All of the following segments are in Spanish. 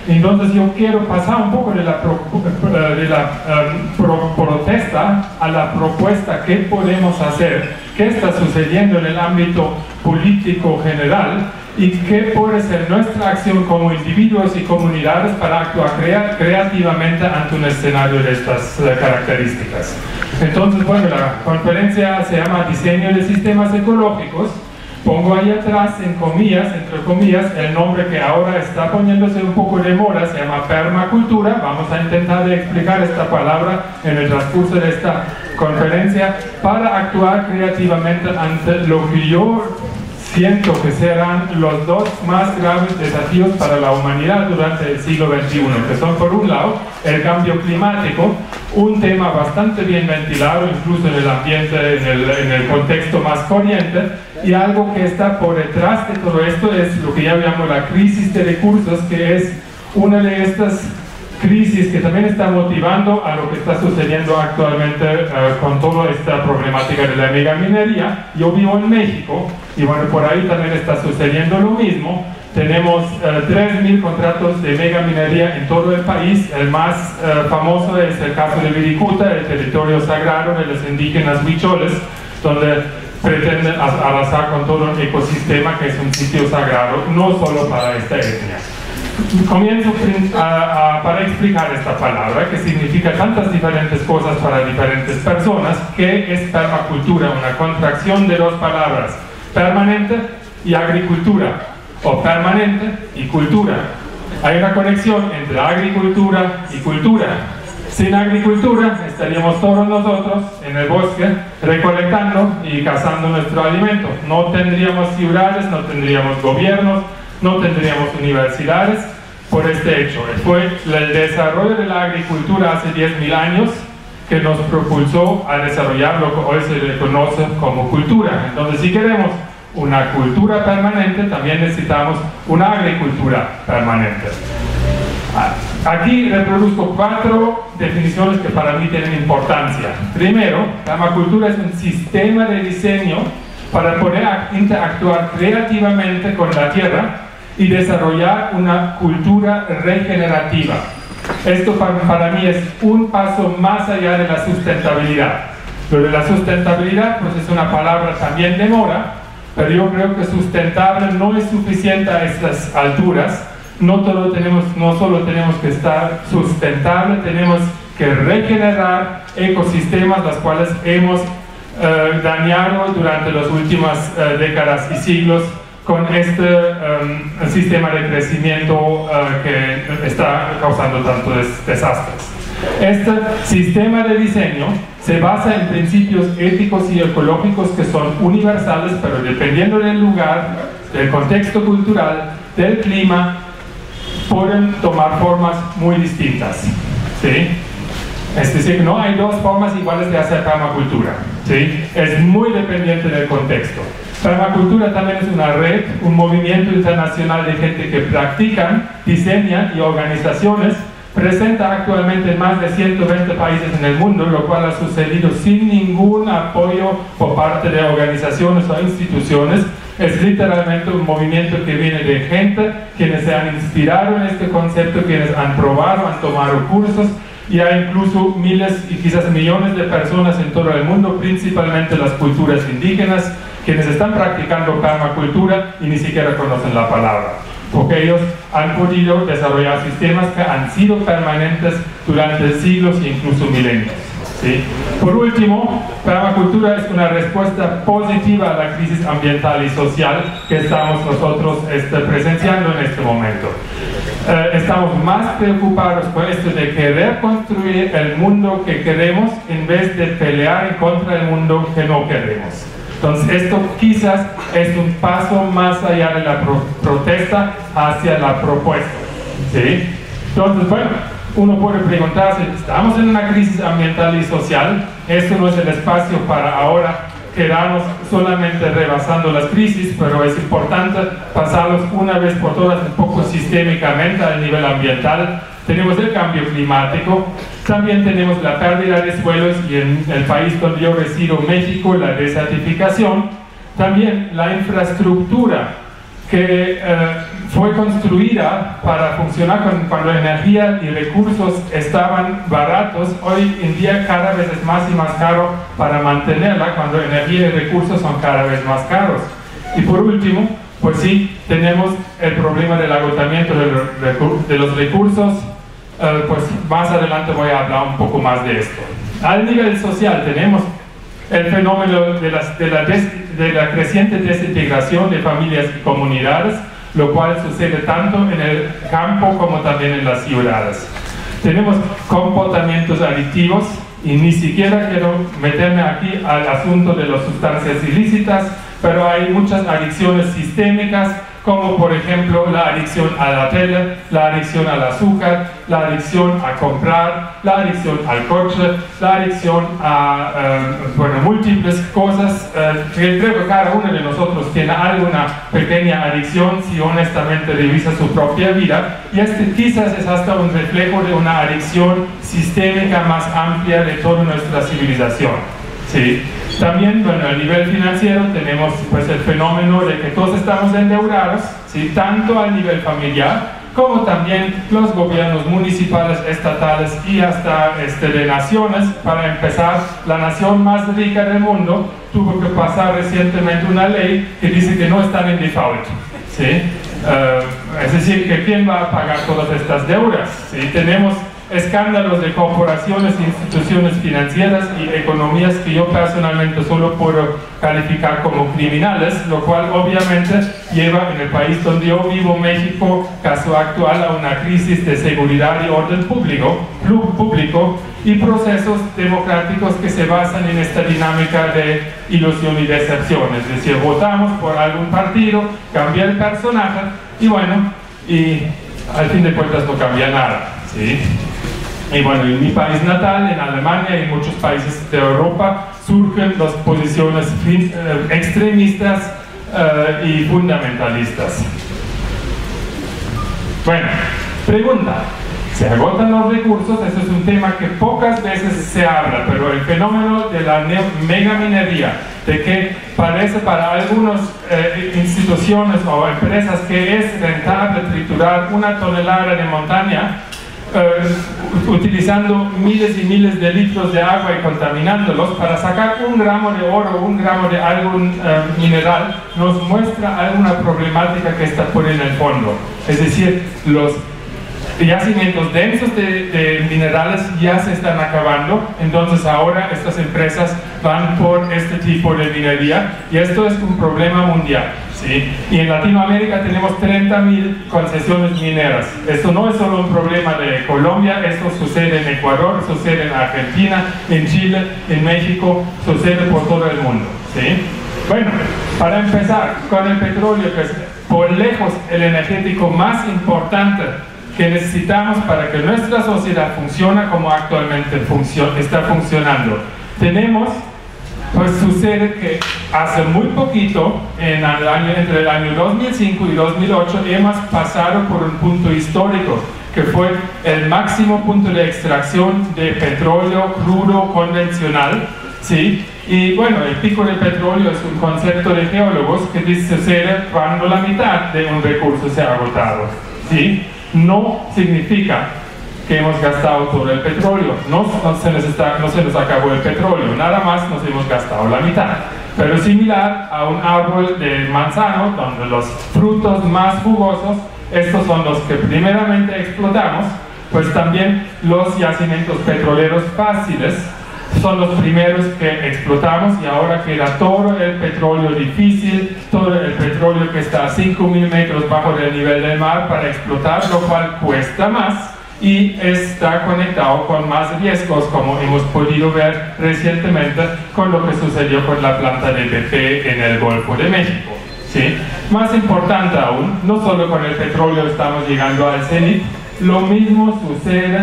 Entonces yo quiero pasar un poco de la protesta a la propuesta. ¿Qué podemos hacer? ¿Qué está sucediendo en el ámbito político general? ¿Y qué puede ser nuestra acción como individuos y comunidades para actuar creativamente ante un escenario de estas características? Entonces, bueno, la conferencia se llama Diseño de Sistemas Ecológicos. Pongo ahí atrás, en comillas, entre comillas, el nombre que ahora está poniéndose un poco de moda, se llama permacultura. Vamos a intentar de explicar esta palabra en el transcurso de esta conferencia para actuar creativamente ante lo que yo siento que serán los dos más graves desafíos para la humanidad durante el siglo XXI, que son, por un lado, el cambio climático, un tema bastante bien ventilado, incluso en el ambiente, en el contexto más corriente, y algo que está por detrás de todo esto es lo que ya llamo la crisis de recursos, que es una de estas crisis que también está motivando a lo que está sucediendo actualmente con toda esta problemática de la megaminería. Yo vivo en México y bueno, por ahí también está sucediendo lo mismo. Tenemos 3.000 contratos de megaminería en todo el país. El más famoso es el caso de Wirikuta, el territorio sagrado de los indígenas huicholes, donde pretenden arrasar con todo un ecosistema que es un sitio sagrado, no solo para esta etnia. Comienzo para explicar esta palabra, que significa tantas diferentes cosas para diferentes personas. ¿Qué es permacultura? Una contracción de dos palabras, permanente y agricultura, o permanente y cultura. Hay una conexión entre agricultura y cultura. Sin agricultura estaríamos todos nosotros en el bosque recolectando y cazando nuestro alimento. No tendríamos ciudades, no tendríamos gobiernos, no tendríamos universidades por este hecho. Fue el desarrollo de la agricultura hace 10.000 años que nos propulsó a desarrollar lo que hoy se le conoce como cultura. Entonces, si queremos una cultura permanente, también necesitamos una agricultura permanente. Aquí reproduzco 4 definiciones que para mí tienen importancia. Primero, permacultura es un sistema de diseño para poder interactuar creativamente con la tierra y desarrollar una cultura regenerativa. Esto para mí es un paso más allá de la sustentabilidad. Lo de la sustentabilidad pues es una palabra también de moda, pero yo creo que sustentable no es suficiente a estas alturas. No solo tenemos que estar sustentable, tenemos que regenerar ecosistemas los cuales hemos dañado durante las últimas décadas y siglos con este sistema de crecimiento que está causando tantos desastres. Este sistema de diseño se basa en principios éticos y ecológicos que son universales, pero dependiendo del lugar, del contexto cultural, del clima, pueden tomar formas muy distintas, ¿sí? Es decir, no hay dos formas iguales de hacer permacultura, ¿sí? Es muy dependiente del contexto. Permacultura también es una red, un movimiento internacional de gente que practican, diseñan y organizaciones. Presenta actualmente en más de 120 países en el mundo, lo cual ha sucedido sin ningún apoyo por parte de organizaciones o instituciones. Es literalmente un movimiento que viene de gente quienes se han inspirado en este concepto, quienes han probado, han tomado cursos, y hay incluso miles y quizás millones de personas en todo el mundo, principalmente las culturas indígenas, quienes están practicando permacultura y ni siquiera conocen la palabra, porque ellos han podido desarrollar sistemas que han sido permanentes durante siglos e incluso milenios, ¿sí? Por último, permacultura es una respuesta positiva a la crisis ambiental y social que estamos nosotros presenciando en este momento. Estamos más preocupados por esto de querer construir el mundo que queremos en vez de pelear en contra del mundo que no queremos. Entonces esto quizás es un paso más allá de la protesta hacia la propuesta, ¿sí? Entonces, bueno, uno puede preguntarse, estamos en una crisis ambiental y social, esto no es el espacio para ahora quedarnos solamente rebasando las crisis, pero es importante pasarlos una vez por todas un poco sistémicamente al nivel ambiental. Tenemos el cambio climático, también tenemos la pérdida de suelos y en el país donde yo resido, México, la desertificación, también la infraestructura que fue construida para funcionar cuando energía y recursos estaban baratos. Hoy en día cada vez es más y más caro para mantenerla cuando energía y recursos son cada vez más caros. Y por último, pues sí, tenemos el problema del agotamiento de los recursos. Pues más adelante voy a hablar un poco más de esto. Al nivel social tenemos el fenómeno de la creciente desintegración de familias y comunidades, lo cual sucede tanto en el campo como también en las ciudades. Tenemos comportamientos adictivos, y ni siquiera quiero meterme aquí al asunto de las sustancias ilícitas, pero hay muchas adicciones sistémicas, como por ejemplo la adicción a la tele, la adicción al azúcar, la adicción a comprar, la adicción al coche, la adicción a múltiples cosas, que creo que cada uno de nosotros tiene alguna pequeña adicción si honestamente revisa su propia vida, y este quizás es hasta un reflejo de una adicción sistémica más amplia de toda nuestra civilización. ¿Sí? También, bueno, a nivel financiero tenemos pues el fenómeno de que todos estamos endeudados, ¿sí? Tanto a nivel familiar como también los gobiernos municipales, estatales y hasta de naciones. Para empezar, la nación más rica del mundo tuvo que pasar recientemente una ley que dice que no están en default, ¿sí? Es decir, que ¿quién va a pagar todas estas deudas? ¿Sí? Tenemos escándalos de corporaciones, instituciones financieras y economías que yo personalmente solo puedo calificar como criminales, lo cual obviamente lleva en el país donde yo vivo, México, caso actual, a una crisis de seguridad y orden público y procesos democráticos que se basan en esta dinámica de ilusión y decepción. Es decir, votamos por algún partido, cambia el personaje y bueno, y al fin de cuentas no cambia nada, ¿sí? Y bueno, en mi país natal, en Alemania y en muchos países de Europa, surgen las posiciones extremistas y fundamentalistas. Bueno, pregunta: ¿se agotan los recursos? Eso es un tema que pocas veces se habla, pero el fenómeno de la megaminería, de que parece para algunas instituciones o empresas que es rentable triturar una tonelada de montaña, utilizando miles y miles de litros de agua y contaminándolos para sacar un gramo de oro, un gramo de algún mineral, nos muestra alguna problemática que está por en el fondo. Es decir, los yacimientos densos de minerales ya se están acabando, entonces ahora estas empresas van por este tipo de minería y esto es un problema mundial, ¿sí? Y en Latinoamérica tenemos 30.000 concesiones mineras. Esto no es solo un problema de Colombia, esto sucede en Ecuador, sucede en Argentina, en Chile, en México, sucede por todo el mundo, ¿sí? Bueno, para empezar con el petróleo, que es por lejos el energético más importante que necesitamos para que nuestra sociedad funcione como actualmente está funcionando. Pues sucede que hace muy poquito, entre el año 2005 y 2008, hemos pasado por un punto histórico, que fue el máximo punto de extracción de petróleo crudo convencional, ¿sí? Y bueno, el pico de petróleo es un concepto de geólogos que dice sucede cuando la mitad de un recurso se ha agotado, ¿sí? No significa que hemos gastado todo el petróleo, no se nos acabó el petróleo, nada más nos hemos gastado la mitad. Pero similar a un árbol de manzano, donde los frutos más jugosos, estos son los que primeramente explotamos, pues también los yacimientos petroleros fáciles son los primeros que explotamos, y ahora queda todo el petróleo difícil, todo el petróleo que está a 5.000 metros bajo el nivel del mar para explotar, lo cual cuesta más y está conectado con más riesgos, como hemos podido ver recientemente con lo que sucedió con la planta de BP en el Golfo de México, ¿sí? Más importante aún, no solo con el petróleo estamos llegando al cenit, lo mismo sucede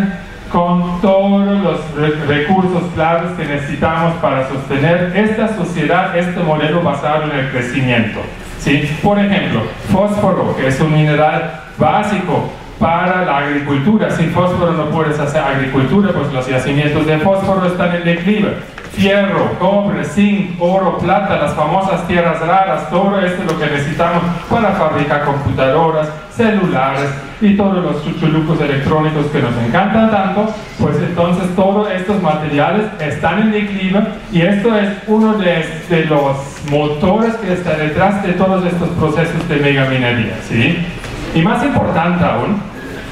con todos los recursos claves que necesitamos para sostener esta sociedad, este modelo basado en el crecimiento, ¿sí? Por ejemplo, fósforo, que es un mineral básico para la agricultura. Sin fósforo no puedes hacer agricultura, pues los yacimientos de fósforo están en declive. Fierro, cobre, zinc, oro, plata, las famosas tierras raras, todo esto es lo que necesitamos para fabricar computadoras, celulares y todos los chuchulucos electrónicos que nos encantan tanto, pues entonces todos estos materiales están en declive y esto es uno de los motores que está detrás de todos estos procesos de megaminería, ¿sí? Y más importante aún,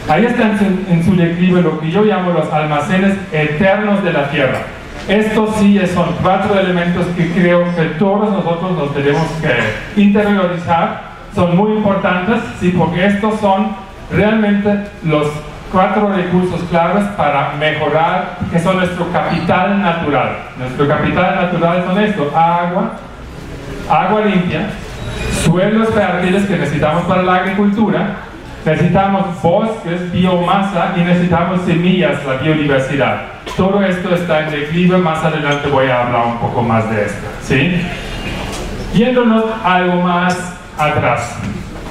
ahí están en su declive lo que yo llamo los almacenes eternos de la Tierra. Estos sí son 4 elementos que creo que todos nosotros nos tenemos que interiorizar, son muy importantes, ¿sí? Porque estos son realmente los 4 recursos claves para mejorar, que son nuestro capital natural. Nuestro capital natural son estos: agua limpia, suelos fértiles que necesitamos para la agricultura, necesitamos bosques, biomasa y necesitamos semillas, la biodiversidad. Todo esto está en declive, más adelante voy a hablar un poco más de esto, ¿sí? Yéndonos algo más atrás.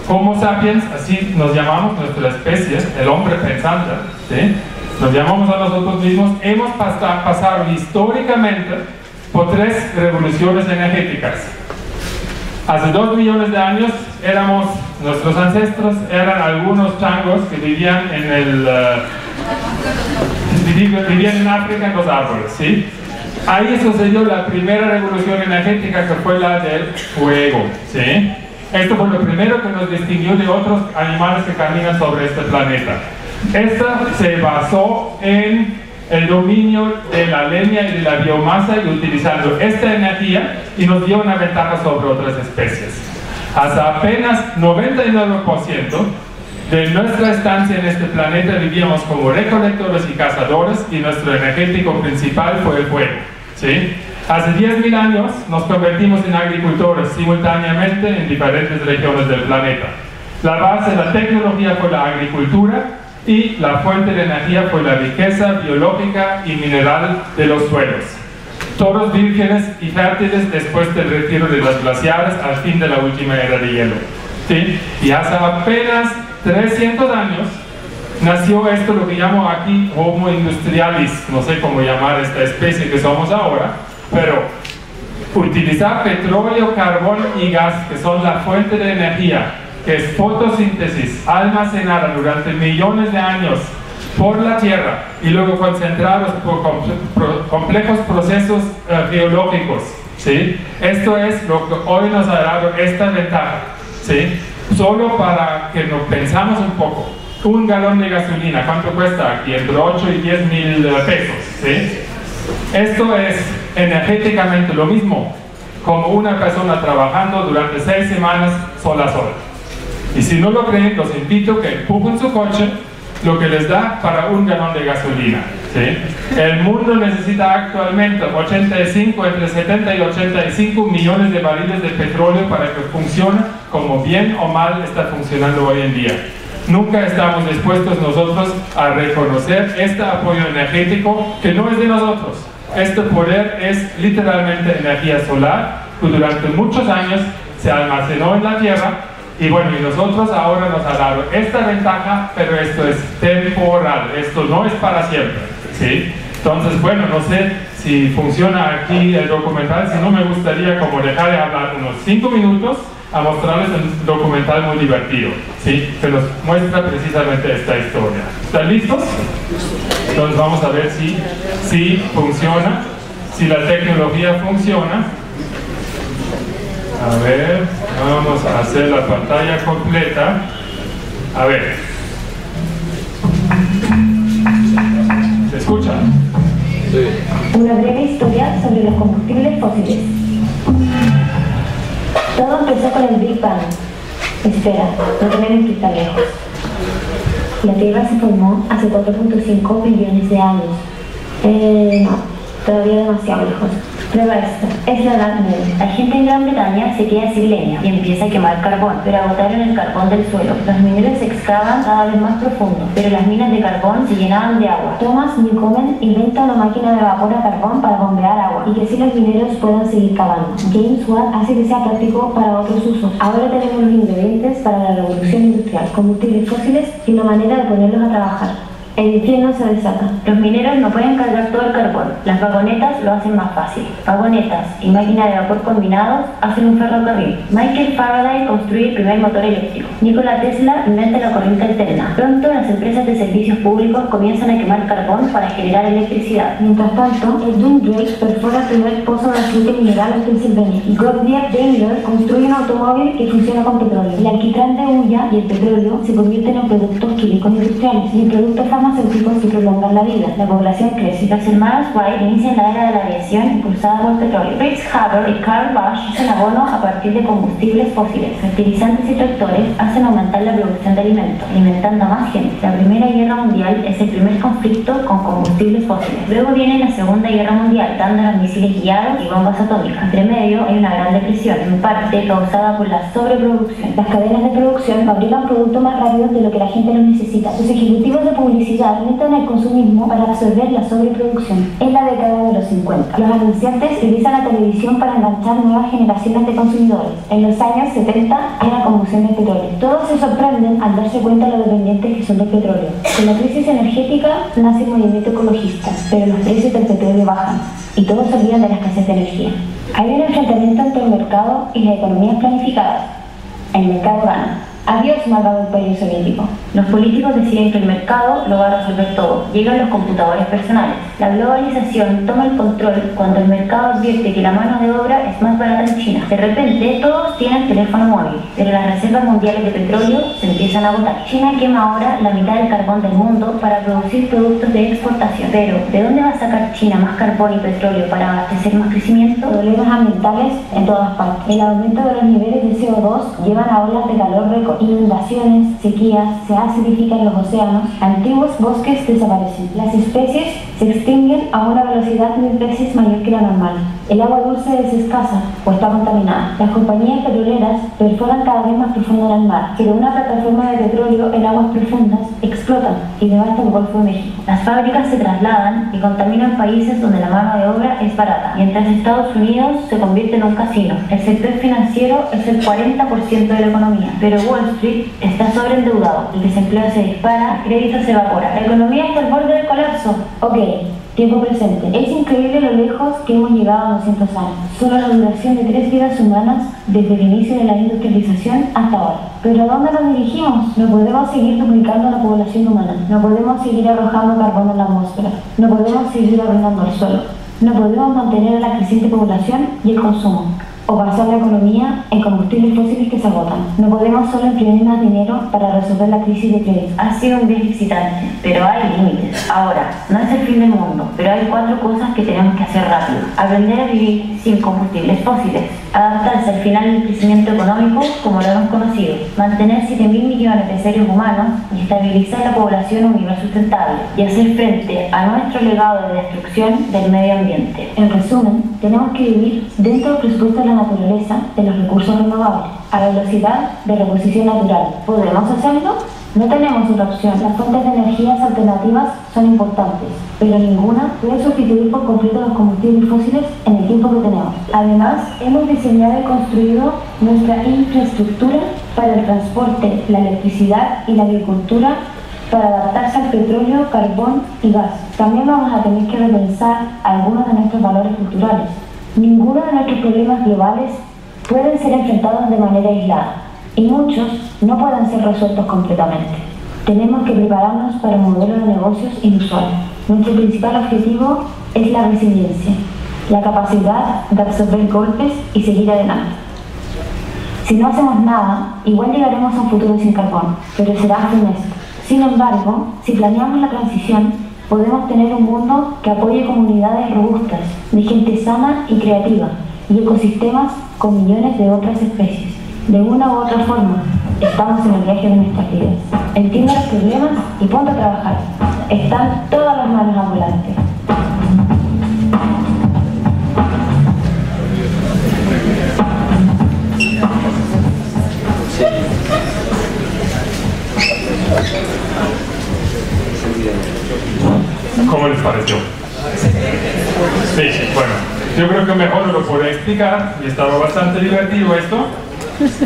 Homo sapiens, así nos llamamos nuestra especie, el hombre pensante, ¿sí? Nos llamamos a nosotros mismos, hemos pasado históricamente por 3 revoluciones energéticas. Hace 2 millones de años nuestros ancestros eran algunos changos que vivían vivían en África en los árboles, ¿sí? Ahí sucedió la primera revolución energética, que fue la del fuego, ¿sí? Esto fue lo primero que nos distinguió de otros animales que caminan sobre este planeta. Esta se basó en el dominio de la leña y de la biomasa y utilizando esta energía, y nos dio una ventaja sobre otras especies. Hasta apenas 99% de nuestra estancia en este planeta vivíamos como recolectores y cazadores, y nuestro energético principal fue el fuego, ¿sí? Hace 10.000 años nos convertimos en agricultores simultáneamente en diferentes regiones del planeta. La base de la tecnología fue la agricultura y la fuente de energía fue la riqueza biológica y mineral de los suelos. Todos vírgenes y fértiles después del retiro de los glaciares al fin de la última era de hielo, ¿sí? Y hace apenas 300 años nació esto, lo que llamo aquí Homo industrialis, no sé cómo llamar esta especie que somos ahora, pero utilizar petróleo, carbón y gas, que son la fuente de energía, que es fotosíntesis, almacenada durante millones de años por la Tierra y luego concentrados por complejos procesos geológicos, ¿sí? Esto es lo que hoy nos ha dado esta ventaja, ¿sí? Solo para que nos pensamos un poco, un galón de gasolina, ¿cuánto cuesta aquí? Entre 8 y 10 mil pesos, ¿sí? Esto es energéticamente lo mismo como una persona trabajando durante 6 semanas sol a sol. Y si no lo creen, los invito a que empujen su coche lo que les da para un galón de gasolina, ¿sí? El mundo necesita actualmente entre 70 y 85 millones de barriles de petróleo para que funcione como bien o mal está funcionando hoy en día. Nunca estamos dispuestos nosotros a reconocer este apoyo energético que no es de nosotros. Este poder es literalmente energía solar que durante muchos años se almacenó en la Tierra, y bueno, y nosotros ahora nos ha dado esta ventaja, pero esto es temporal, esto no es para siempre, ¿sí? Entonces, bueno, no sé si funciona aquí el documental, si no me gustaría como dejar de hablar unos 5 minutos a mostrarles un documental muy divertido, ¿sí? Que nos muestra precisamente esta historia. ¿Están listos? Entonces vamos a ver si funciona, si la tecnología funciona. A ver, vamos a hacer la pantalla completa. A ver. ¿Se escucha? Sí. Una breve historia sobre los combustibles fósiles. Todo empezó con el Big Bang. Espera, no tenemos que estar lejos. La Tierra se formó hace 4.5 billones de años. No, todavía demasiado lejos. Prueba esto, es la Edad Media. La gente en Gran Bretaña se queda sin leña y empieza a quemar carbón, pero agotaron el carbón del suelo. Los mineros se excavan cada vez más profundo, pero las minas de carbón se llenaban de agua. Thomas Newcomen inventa una máquina de vapor a carbón para bombear agua y que así los mineros puedan seguir cavando. James Watt hace que sea práctico para otros usos. Ahora tenemos los ingredientes para la revolución industrial, combustibles fósiles y una manera de ponerlos a trabajar. El infierno se desata. Los mineros no pueden cargar todo el carbón. Las vagonetas lo hacen más fácil. Vagonetas y máquinas de vapor combinados hacen un ferrocarril. Michael Faraday construye el primer motor eléctrico. Nikola Tesla inventa la corriente alterna. Pronto las empresas de servicios públicos comienzan a quemar carbón para generar electricidad. Mientras tanto, el Dune Drake perfora el primer pozo de aceite mineral en Pensilvania. Y Gottlieb Daimler construye un automóvil que funciona con petróleo. El alquitrán de hulla y el petróleo se convierten en productos químicos industriales y en productos farmacéuticos que prolongan la vida. La población crece. Los hermanos Wright inician la era de la aviación impulsada por petróleo. Fritz Haber y Karl Bosch hacen abono a partir de combustibles fósiles. Fertilizantes y tractores hacen aumentar la producción de alimentos, alimentando a más gente. La Primera Guerra Mundial es el primer conflicto con combustibles fósiles. Luego viene la Segunda Guerra Mundial, dando los misiles guiados y bombas atómicas. Entre medio hay una gran depresión, en parte causada por la sobreproducción. Las cadenas de producción fabrican productos más rápidos de lo que la gente los necesita. Los ejecutivos de publicidad aumentan el consumismo para absorber la sobreproducción. Es la década de los 50. Los anunciantes utilizan la televisión para enganchar nuevas generaciones de consumidores. En los años 70 hay una combustión de petróleo. Todos se sorprenden al darse cuenta de lo dependientes que son del petróleo. Con la crisis energética nace el movimiento ecologista, pero los precios del petróleo bajan y todos se olvidan de la escasez de energía. Hay un enfrentamiento entre el mercado y las economías planificadas. El mercado gana. Adiós, malvado imperio soviético. Los políticos deciden que el mercado lo va a resolver todo. Llegan los computadores personales. La globalización toma el control cuando el mercado advierte que la mano de obra es más barata en China. De repente, todos tienen teléfono móvil, pero las reservas mundiales de petróleo se empiezan a agotar. China quema ahora la mitad del carbón del mundo para producir productos de exportación. Pero, ¿de dónde va a sacar China más carbón y petróleo para abastecer más crecimiento? Problemas ambientales en todas partes. El aumento de los niveles de CO2 llevan a olas de calor récord. Inundaciones, sequías, se acidifican los océanos, antiguos bosques desaparecen. Las especies se extinguen a una velocidad 1000 veces mayor que la normal. El agua dulce es escasa o está contaminada. Las compañías petroleras perforan cada vez más profundo en el mar, pero una plataforma de petróleo en aguas profundas explota y devasta el Golfo de México. Las fábricas se trasladan y contaminan países donde la mano de obra es barata, mientras Estados Unidos se convierte en un casino. El sector financiero es el 40% de la economía, pero Wall Street está sobreendeudado, el desempleo se dispara, el crédito se evapora. La economía está al borde del colapso. Ok, tiempo presente. Es increíble lo lejos que hemos llegado a 200 años. Solo la duración de 3 vidas humanas desde el inicio de la industrialización hasta ahora. ¿Pero a dónde nos dirigimos? No podemos seguir duplicando la población humana. No podemos seguir arrojando carbono en la atmósfera. No podemos seguir arruinando el suelo. No podemos mantener a la creciente población y el consumo, o basar la economía en combustibles fósiles que se agotan. No podemos solo imprimir más dinero para resolver la crisis de crédito. Ha sido un viaje excitante, pero hay límites. Ahora, no es el fin del mundo, pero hay 4 cosas que tenemos que hacer rápido. Aprender a vivir sin combustibles fósiles. Adaptarse al final del crecimiento económico como lo hemos conocido. Mantener 7.000 millones de seres humanos y estabilizar la población a un nivel sustentable. Y hacer frente a nuestro legado de destrucción del medio ambiente. En resumen, tenemos que vivir dentro del presupuesto de la naturaleza de los recursos renovables, a velocidad de reposición natural. ¿Podemos hacerlo? No tenemos otra opción. Las fuentes de energías alternativas son importantes, pero ninguna puede sustituir por completo los combustibles fósiles en el tiempo que tenemos. Además, hemos diseñado y construido nuestra infraestructura para el transporte, la electricidad y la agricultura para adaptarse al petróleo, carbón y gas. También vamos a tener que repensar algunos de nuestros valores culturales. Ninguno de nuestros problemas globales pueden ser enfrentados de manera aislada y muchos no pueden ser resueltos completamente. Tenemos que prepararnos para un modelo de negocios inusual. Nuestro principal objetivo es la resiliencia, la capacidad de absorber golpes y seguir adelante. Si no hacemos nada, igual llegaremos a un futuro sin carbón, pero será funesto. Sin embargo, si planeamos la transición, podemos tener un mundo que apoye comunidades robustas, de gente sana y creativa, y ecosistemas con millones de otras especies. De una u otra forma, estamos en el viaje de nuestras vidas. Entiende los problemas y ponte a trabajar. Están todas las manos al volante. ¿Cómo les pareció? Sí, bueno, yo creo que mejor no lo puedo explicar y estaba bastante divertido esto.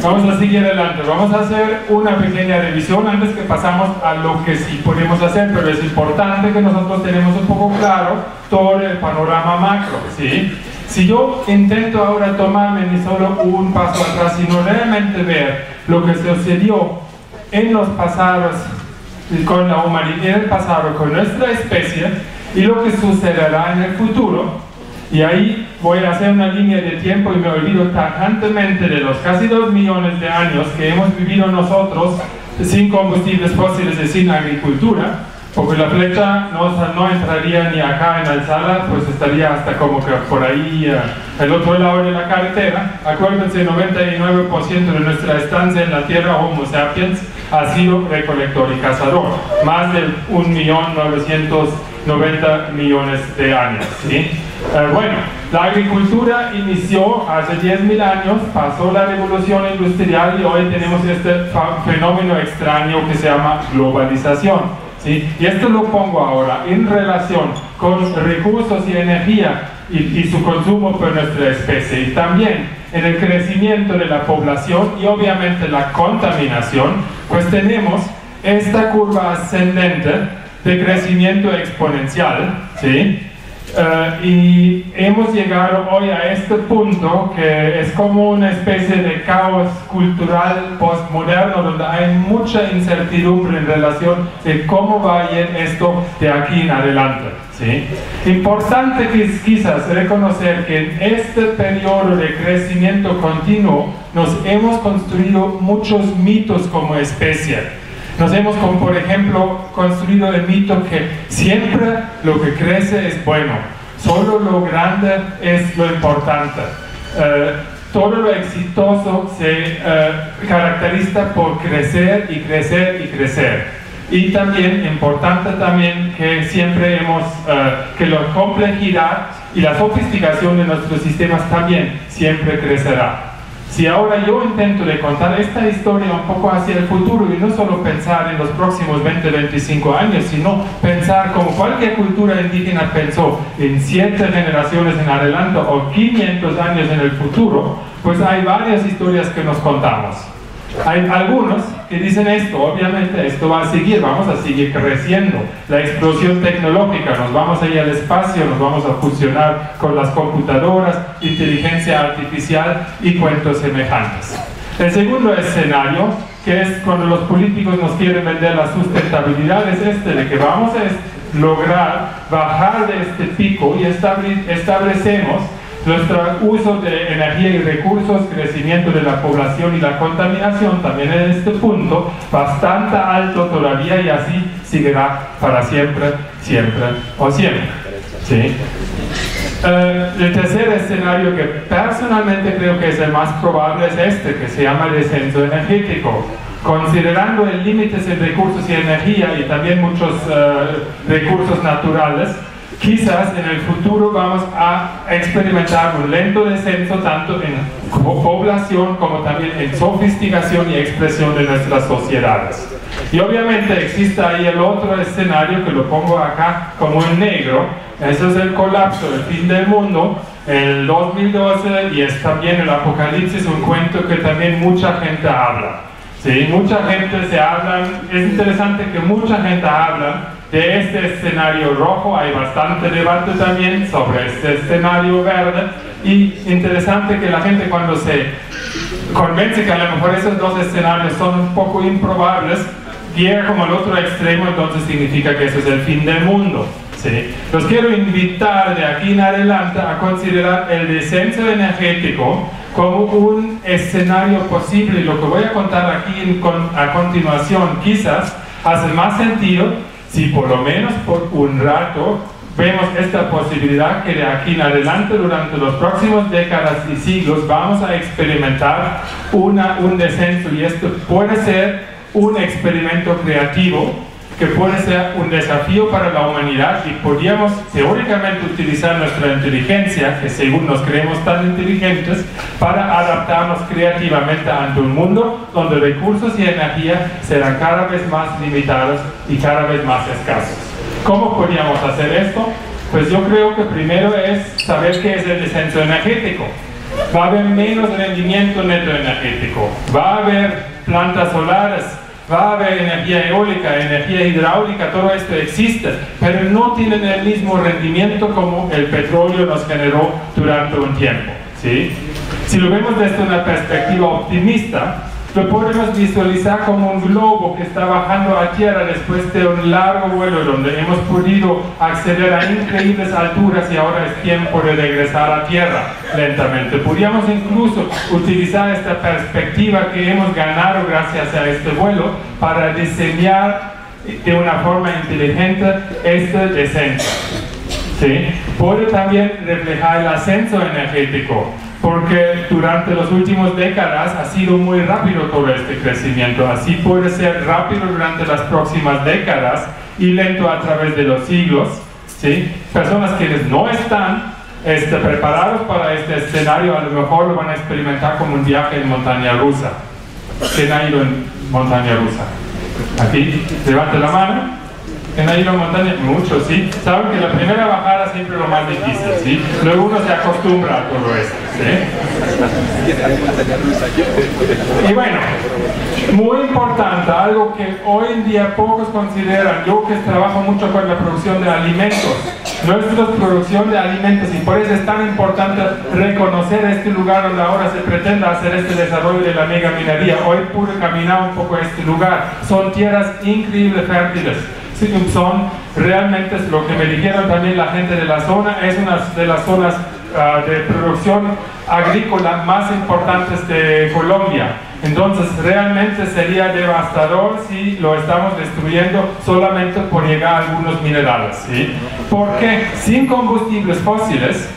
Vamos a seguir adelante, vamos a hacer una pequeña revisión antes que pasamos a lo que sí podemos hacer, pero es importante que nosotros tenemos un poco claro todo el panorama macro, ¿sí? Si yo intento ahora tomarme ni solo un paso atrás, sino realmente ver lo que sucedió en los pasados con la humanidad, en el pasado con nuestra especie y lo que sucederá en el futuro, y ahí voy a hacer una línea de tiempo y me olvido tajantemente de los casi 2 millones de años que hemos vivido nosotros sin combustibles fósiles y sin agricultura, porque la flecha no entraría ni acá en la sala, pues estaría hasta como que por ahí al otro lado de la carretera. Acuérdense, 99% de nuestra estancia en la Tierra, Homo sapiens, ha sido recolector y cazador, más de 1.990.000.000 de años, ¿sí? Bueno, la agricultura inició hace 10.000 años, pasó la revolución industrial y hoy tenemos este fenómeno extraño que se llama globalización, ¿sí? Y esto lo pongo ahora en relación con recursos y energía y su consumo por nuestra especie, y también en el crecimiento de la población y obviamente la contaminación, pues tenemos esta curva ascendente de crecimiento exponencial, ¿sí? Y hemos llegado hoy a este punto que es como una especie de caos cultural postmoderno donde hay mucha incertidumbre en relación de cómo va a ir esto de aquí en adelante, ¿sí? Importante que quizás reconocer que en este periodo de crecimiento continuo nos hemos construido muchos mitos como especie. Nos hemos, como por ejemplo, construido el mito que siempre lo que crece es bueno, solo lo grande es lo importante. Todo lo exitoso se caracteriza por crecer y crecer y crecer. Y también, importante también, que siempre que la complejidad y la sofisticación de nuestros sistemas también siempre crecerá. Si ahora yo intento de contar esta historia un poco hacia el futuro y no solo pensar en los próximos 20-25 años, sino pensar como cualquier cultura indígena pensó en 7 generaciones en adelante o 500 años en el futuro, pues hay varias historias que nos contamos. Hay algunos que dicen esto, obviamente esto va a seguir, vamos a seguir creciendo, la explosión tecnológica, nos vamos a ir al espacio, nos vamos a fusionar con las computadoras, inteligencia artificial y cuentos semejantes. El segundo escenario, que es cuando los políticos nos quieren vender la sustentabilidad, es este, de que vamos a lograr bajar de este pico y establecemos nuestro uso de energía y recursos, crecimiento de la población y la contaminación también en este punto bastante alto todavía, y así seguirá para siempre, siempre o siempre, ¿sí? El tercer escenario que personalmente creo que es el más probable es este, que se llama el descenso energético. Considerando el límites en recursos y energía y también muchos recursos naturales, quizás en el futuro vamos a experimentar un lento descenso tanto en población como también en sofisticación y expresión de nuestras sociedades. Y obviamente existe ahí el otro escenario que lo pongo acá como en negro. Eso es el colapso, el fin del mundo, el 2012, y es también el Apocalipsis, un cuento que también mucha gente habla. Sí, mucha gente se habla, es interesante que mucha gente habla de este escenario rojo, hay bastante debate también sobre este escenario verde, y interesante que la gente cuando se convence que a lo mejor esos dos escenarios son un poco improbables, llega como al otro extremo, entonces significa que eso es el fin del mundo. ¿Sí? Los quiero invitar de aquí en adelante a considerar el descenso energético como un escenario posible, y lo que voy a contar aquí a continuación quizás hace más sentido si por lo menos por un rato vemos esta posibilidad que de aquí en adelante durante los próximos décadas y siglos vamos a experimentar un descenso, y esto puede ser un experimento creativo que puede ser un desafío para la humanidad, y podríamos teóricamente utilizar nuestra inteligencia, que según nos creemos tan inteligentes, para adaptarnos creativamente ante un mundo donde recursos y energía serán cada vez más limitados y cada vez más escasos. ¿Cómo podríamos hacer esto? Pues yo creo que primero es saber qué es el descenso energético. va a haber menos rendimiento neto energético, va a haber plantas solares, va a haber energía eólica, energía hidráulica, todo esto existe, pero no tienen el mismo rendimiento como el petróleo nos generó durante un tiempo, ¿sí? Si lo vemos desde una perspectiva optimista, lo podemos visualizar como un globo que está bajando a tierra después de un largo vuelo donde hemos podido acceder a increíbles alturas y ahora es tiempo de regresar a tierra lentamente. Podríamos incluso utilizar esta perspectiva que hemos ganado gracias a este vuelo para diseñar de una forma inteligente este descenso, ¿sí? Puede también reflejar el ascenso energético, porque durante las últimas décadas ha sido muy rápido todo este crecimiento. Así puede ser rápido durante las próximas décadas y lento a través de los siglos, ¿sí? Personas quienes no están preparados para este escenario a lo mejor lo van a experimentar como un viaje en montaña rusa. ¿Quién ha ido en montaña rusa? Aquí, levante la mano. ¿Quién ha ido en montaña? Muchos, ¿sí? Saben que la primera bajada siempre es lo más difícil, ¿sí? Luego uno se acostumbra a todo esto, ¿sí? Y bueno, muy importante, algo que hoy en día pocos consideran, yo que trabajo mucho con la producción de alimentos, nuestra producción de alimentos, y por eso es tan importante reconocer este lugar donde ahora se pretende hacer este desarrollo de la mega minería. Hoy pude caminar un poco a este lugar, son tierras increíbles, fértiles. Son realmente lo que me dijeron también la gente de la zona, es una de las zonas de producción agrícola más importantes de Colombia. Entonces realmente sería devastador si lo estamos destruyendo solamente por llegar a algunos minerales, ¿sí? Porque sin combustibles fósiles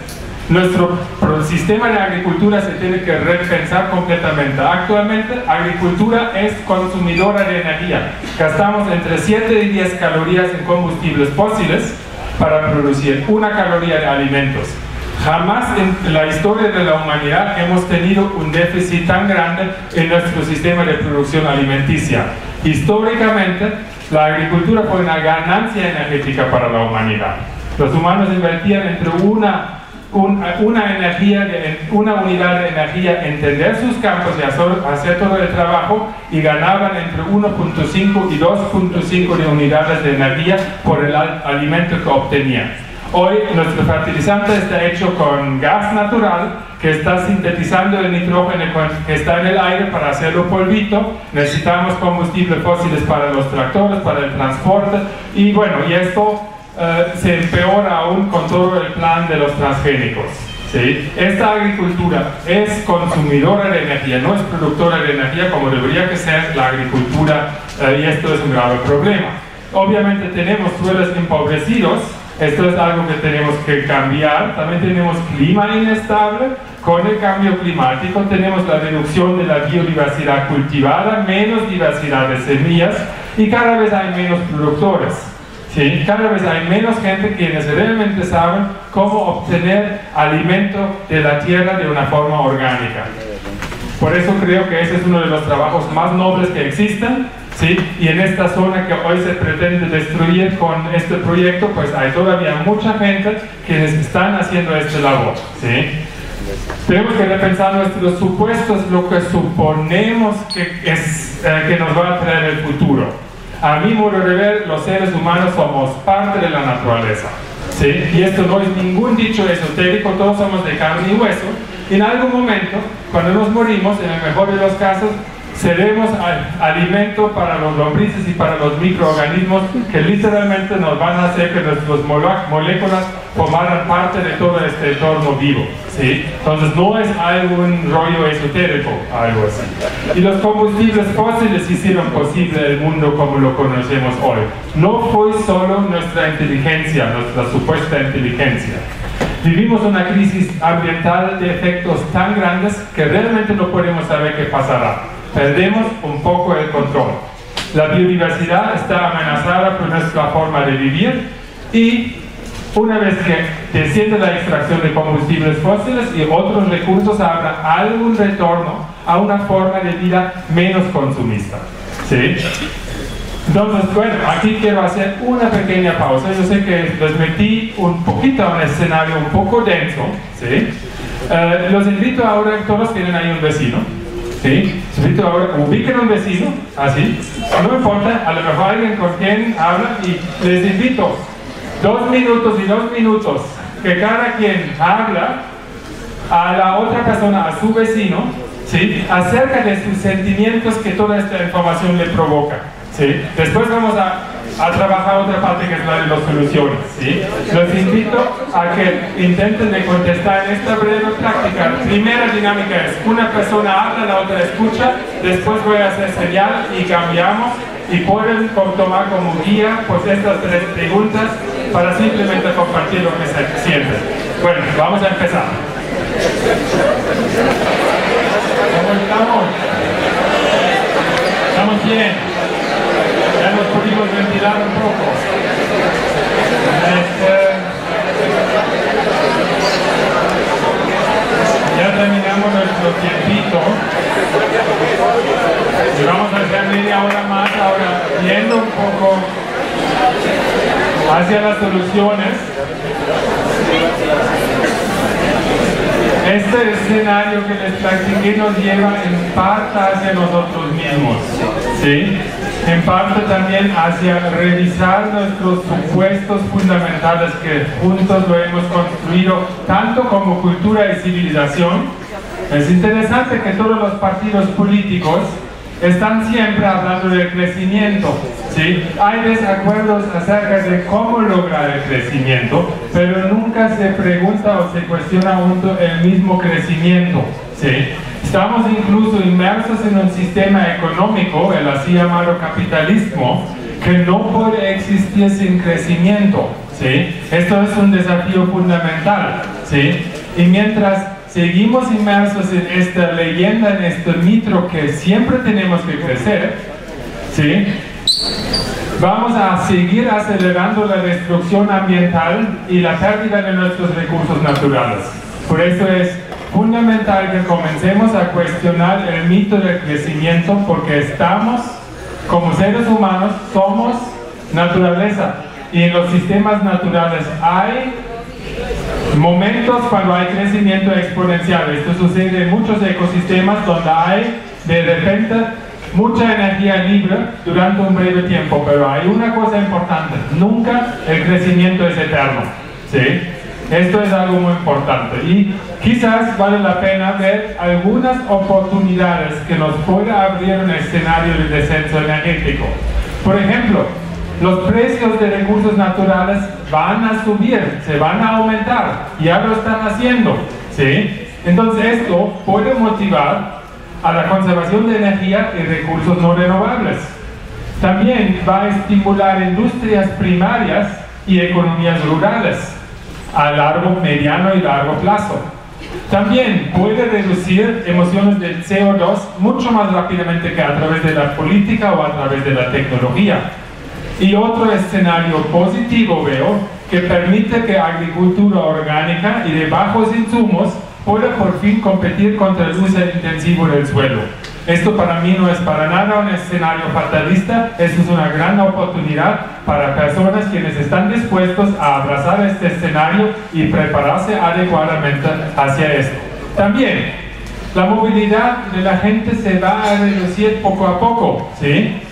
nuestro sistema de agricultura se tiene que repensar completamente. Actualmente, agricultura es consumidora de energía. Gastamos entre 7 y 10 calorías en combustibles fósiles para producir 1 caloría de alimentos. Jamás en la historia de la humanidad hemos tenido un déficit tan grande en nuestro sistema de producción alimenticia. Históricamente, la agricultura fue una ganancia energética para la humanidad. Los humanos invertían entre una unidad de energía en tender sus campos y hacer todo el trabajo y ganaban entre 1.5 y 2.5 de unidades de energía por el alimento que obtenían. Hoy nuestro fertilizante está hecho con gas natural que está sintetizando el nitrógeno que está en el aire para hacerlo polvito. Necesitamos combustibles fósiles para los tractores, para el transporte y bueno, y esto se empeora aún con todo el plan de los transgénicos, ¿sí? Esta agricultura es consumidora de energía, no es productora de energía como debería que ser la agricultura y esto es un grave problema. Obviamente tenemos suelos empobrecidos, esto es algo que tenemos que cambiar. También tenemos clima inestable. Con el cambio climático tenemos la reducción de la biodiversidad cultivada, menos diversidad de semillas y cada vez hay menos productores. ¿Sí? Cada vez hay menos gente quienes realmente saben cómo obtener alimento de la tierra de una forma orgánica. Por eso creo que ese es uno de los trabajos más nobles que existen, ¿sí? Y en esta zona que hoy se pretende destruir con este proyecto, pues hay todavía mucha gente quienes están haciendo este labor, ¿sí? Tenemos que repensar nuestros supuestos, lo que suponemos que nos va a traer el futuro. A mi modo de ver, los seres humanos somos parte de la naturaleza, ¿sí? Y esto no es ningún dicho esotérico, todos somos de carne y hueso. Y en algún momento, cuando nos morimos, en el mejor de los casos, seremos alimento para los lombrices y para los microorganismos que literalmente nos van a hacer que nuestras moléculas formaran parte de todo este entorno vivo, ¿sí? Entonces no es algún rollo esotérico, algo así. Y los combustibles fósiles hicieron posible el mundo como lo conocemos hoy. No fue solo nuestra inteligencia, nuestra supuesta inteligencia. Vivimos una crisis ambiental de efectos tan grandes que realmente no podemos saber qué pasará. Perdemos un poco el control. La biodiversidad está amenazada por nuestra forma de vivir y una vez que desciende la extracción de combustibles fósiles y otros recursos, habrá algún retorno a una forma de vida menos consumista, ¿sí? Entonces, bueno, aquí quiero hacer una pequeña pausa. Yo sé que les metí un poquito a un escenario un poco denso, ¿sí? Los invito ahora, todos tienen ahí un vecino, ¿sí? Los invito ahora, ubiquen un vecino, así, no importa, a lo mejor alguien con quien habla, y les invito 2 minutos y 2 minutos, que cada quien habla a la otra persona, a su vecino, ¿sí? Acerca de sus sentimientos que toda esta información le provoca, ¿sí? Después vamos a trabajar otra parte que es la de las soluciones, ¿sí? Los invito a que intenten de contestar en esta breve práctica. Primera dinámica es, una persona habla, la otra escucha, después voy a hacer señal y cambiamos, y pueden tomar como guía pues estas 3 preguntas para simplemente compartir lo que se sienten. Bueno, vamos a empezar. ¿Cómo estamos? ¿Estamos bien? Ya nos pudimos ventilar un poco. Ya terminamos nuestro tiempito. Y vamos a hacer media hora más ahora, viendo un poco hacia las soluciones. Este escenario que les platiqué nos lleva en parte hacia nosotros mismos, ¿sí? En parte también hacia revisar nuestros supuestos fundamentales que juntos lo hemos construido tanto como cultura y civilización. Es interesante que todos los partidos políticos están siempre hablando del crecimiento, ¿sí? Hay desacuerdos acerca de cómo lograr el crecimiento, pero nunca se pregunta o se cuestiona junto el mismo crecimiento, ¿sí? Estamos incluso inmersos en un sistema económico, el así llamado capitalismo, que no puede existir sin crecimiento, ¿sí? Esto es un desafío fundamental, ¿sí? Y mientras seguimos inmersos en esta leyenda, en este mito que siempre tenemos que crecer, ¿sí? Vamos a seguir acelerando la destrucción ambiental y la pérdida de nuestros recursos naturales. Por eso es fundamental que comencemos a cuestionar el mito del crecimiento, porque estamos, como seres humanos, somos naturaleza, y en los sistemas naturales hay momentos cuando hay crecimiento exponencial. Esto sucede en muchos ecosistemas donde hay de repente mucha energía libre durante un breve tiempo, pero hay una cosa importante: nunca el crecimiento es eterno, ¿sí? Esto es algo muy importante, y quizás vale la pena ver algunas oportunidades que nos pueda abrir un escenario de descenso energético. Por ejemplo, los precios de recursos naturales van a subir, se van a aumentar, ya lo están haciendo, ¿sí? Entonces esto puede motivar a la conservación de energía y recursos no renovables. También va a estimular industrias primarias y economías rurales a largo, mediano y largo plazo. También puede reducir emisiones de CO2 mucho más rápidamente que a través de la política o a través de la tecnología. Y otro escenario positivo veo que permite que agricultura orgánica y de bajos insumos pueda por fin competir contra el uso intensivo del suelo. Esto para mí no es para nada un escenario fatalista, esto es una gran oportunidad para personas quienes están dispuestos a abrazar este escenario y prepararse adecuadamente hacia esto. También, la movilidad de la gente se va a reducir poco a poco, ¿sí?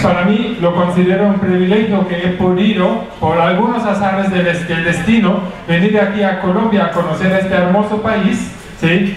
Para mí lo considero un privilegio que he podido, por algunos azares del destino, venir aquí a Colombia a conocer este hermoso país, ¿sí?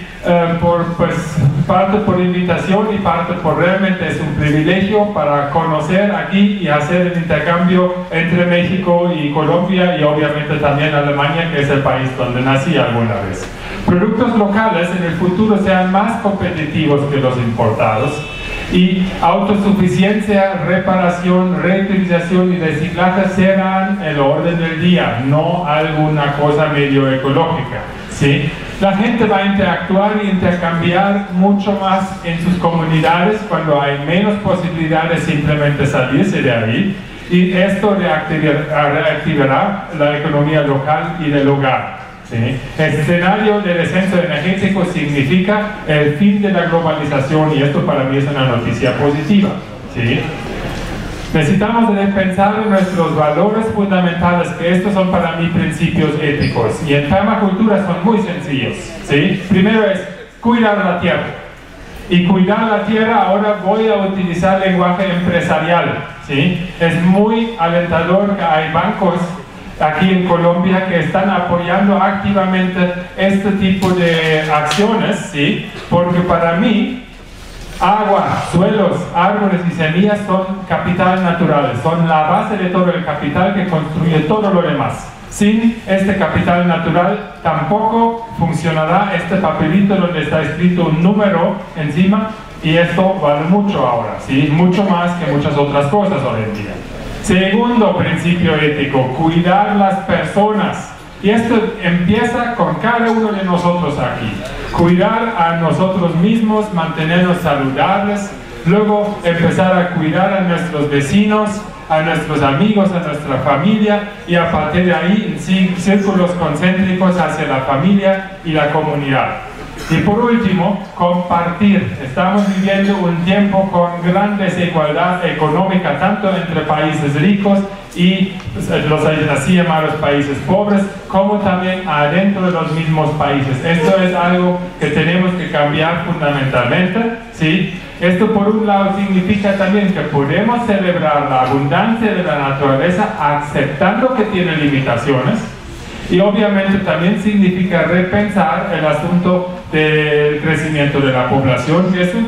Parte por invitación y parte por realmente es un privilegio para conocer aquí y hacer el intercambio entre México y Colombia, y obviamente también Alemania, que es el país donde nací alguna vez. Productos locales en el futuro sean más competitivos que los importados, y autosuficiencia, reparación, reutilización y reciclaje serán el orden del día, no alguna cosa medio ecológica, ¿sí? La gente va a interactuar y intercambiar mucho más en sus comunidades cuando hay menos posibilidades de simplemente salirse de ahí, y esto reactivará la economía local y del hogar, ¿sí? El escenario de descenso energético significa el fin de la globalización, y esto para mí es una noticia positiva, ¿sí? Necesitamos repensar en nuestros valores fundamentales, que estos son para mí principios éticos. Y en permacultura son muy sencillos, ¿sí? Primero es cuidar la tierra. Y cuidar la tierra, ahora voy a utilizar lenguaje empresarial, ¿sí? Es muy alentador que hay bancos aquí en Colombia que están apoyando activamente este tipo de acciones, ¿sí? Porque para mí, agua, suelos, árboles y semillas son capital naturales, son la base de todo el capital que construye todo lo demás. Sin este capital natural tampoco funcionará este papelito donde está escrito un número encima, y esto vale mucho ahora, ¿sí? Mucho más que muchas otras cosas hoy en día. Segundo principio ético, cuidar las personas. Y esto empieza con cada uno de nosotros aquí. Cuidar a nosotros mismos, mantenernos saludables, luego empezar a cuidar a nuestros vecinos, a nuestros amigos, a nuestra familia, y a partir de ahí en círculos concéntricos hacia la familia y la comunidad. Y por último, compartir. Estamos viviendo un tiempo con gran desigualdad económica, tanto entre países ricos y los así llamados países pobres, como también adentro de los mismos países. Esto es algo que tenemos que cambiar fundamentalmente, ¿sí? Esto por un lado significa también que podemos celebrar la abundancia de la naturaleza aceptando que tiene limitaciones, y obviamente también significa repensar el asunto del crecimiento de la población, que es un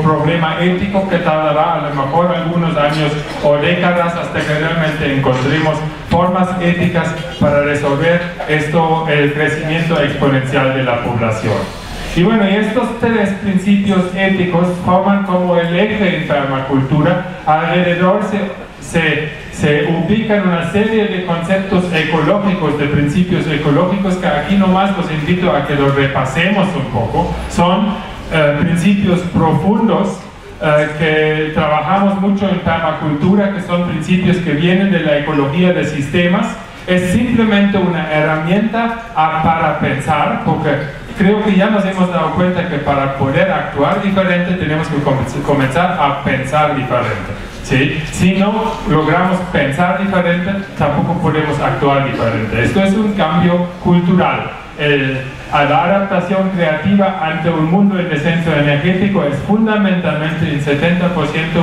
problema ético que tardará a lo mejor algunos años o décadas hasta que realmente encontremos formas éticas para resolver esto, el crecimiento exponencial de la población. Y bueno, y estos tres principios éticos forman como el eje en permacultura. Alrededor se ubican una serie de conceptos ecológicos, de principios ecológicos, que aquí nomás los invito a que los repasemos un poco. Son principios profundos que trabajamos mucho en permacultura, que son principios que vienen de la ecología de sistemas. Es simplemente una herramienta para pensar, porque creo que ya nos hemos dado cuenta que para poder actuar diferente tenemos que comenzar a pensar diferente, ¿sí? Si no logramos pensar diferente, tampoco podemos actuar diferente. Esto es un cambio cultural. La adaptación creativa ante un mundo en descenso energético es fundamentalmente en 70%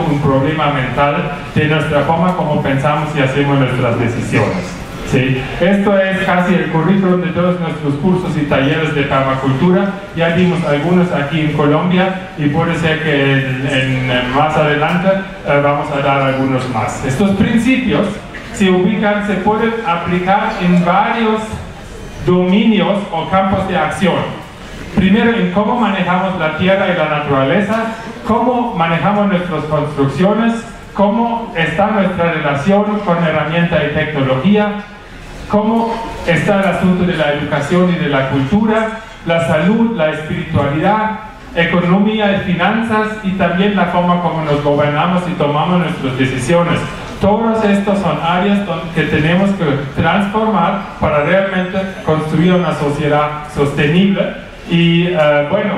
un problema mental de nuestra forma como pensamos y hacemos nuestras decisiones. Sí, esto es casi el currículum de todos nuestros cursos y talleres de permacultura. Ya dimos algunos aquí en Colombia y puede ser que más adelante vamos a dar algunos más. Estos principios se pueden aplicar en varios dominios o campos de acción. Primero, en cómo manejamos la tierra y la naturaleza, cómo manejamos nuestras construcciones, cómo está nuestra relación con herramienta y tecnología, cómo está el asunto de la educación y de la cultura, la salud, la espiritualidad, economía y finanzas, y también la forma como nos gobernamos y tomamos nuestras decisiones. Todos estos son áreas que tenemos que transformar para realmente construir una sociedad sostenible. Y bueno,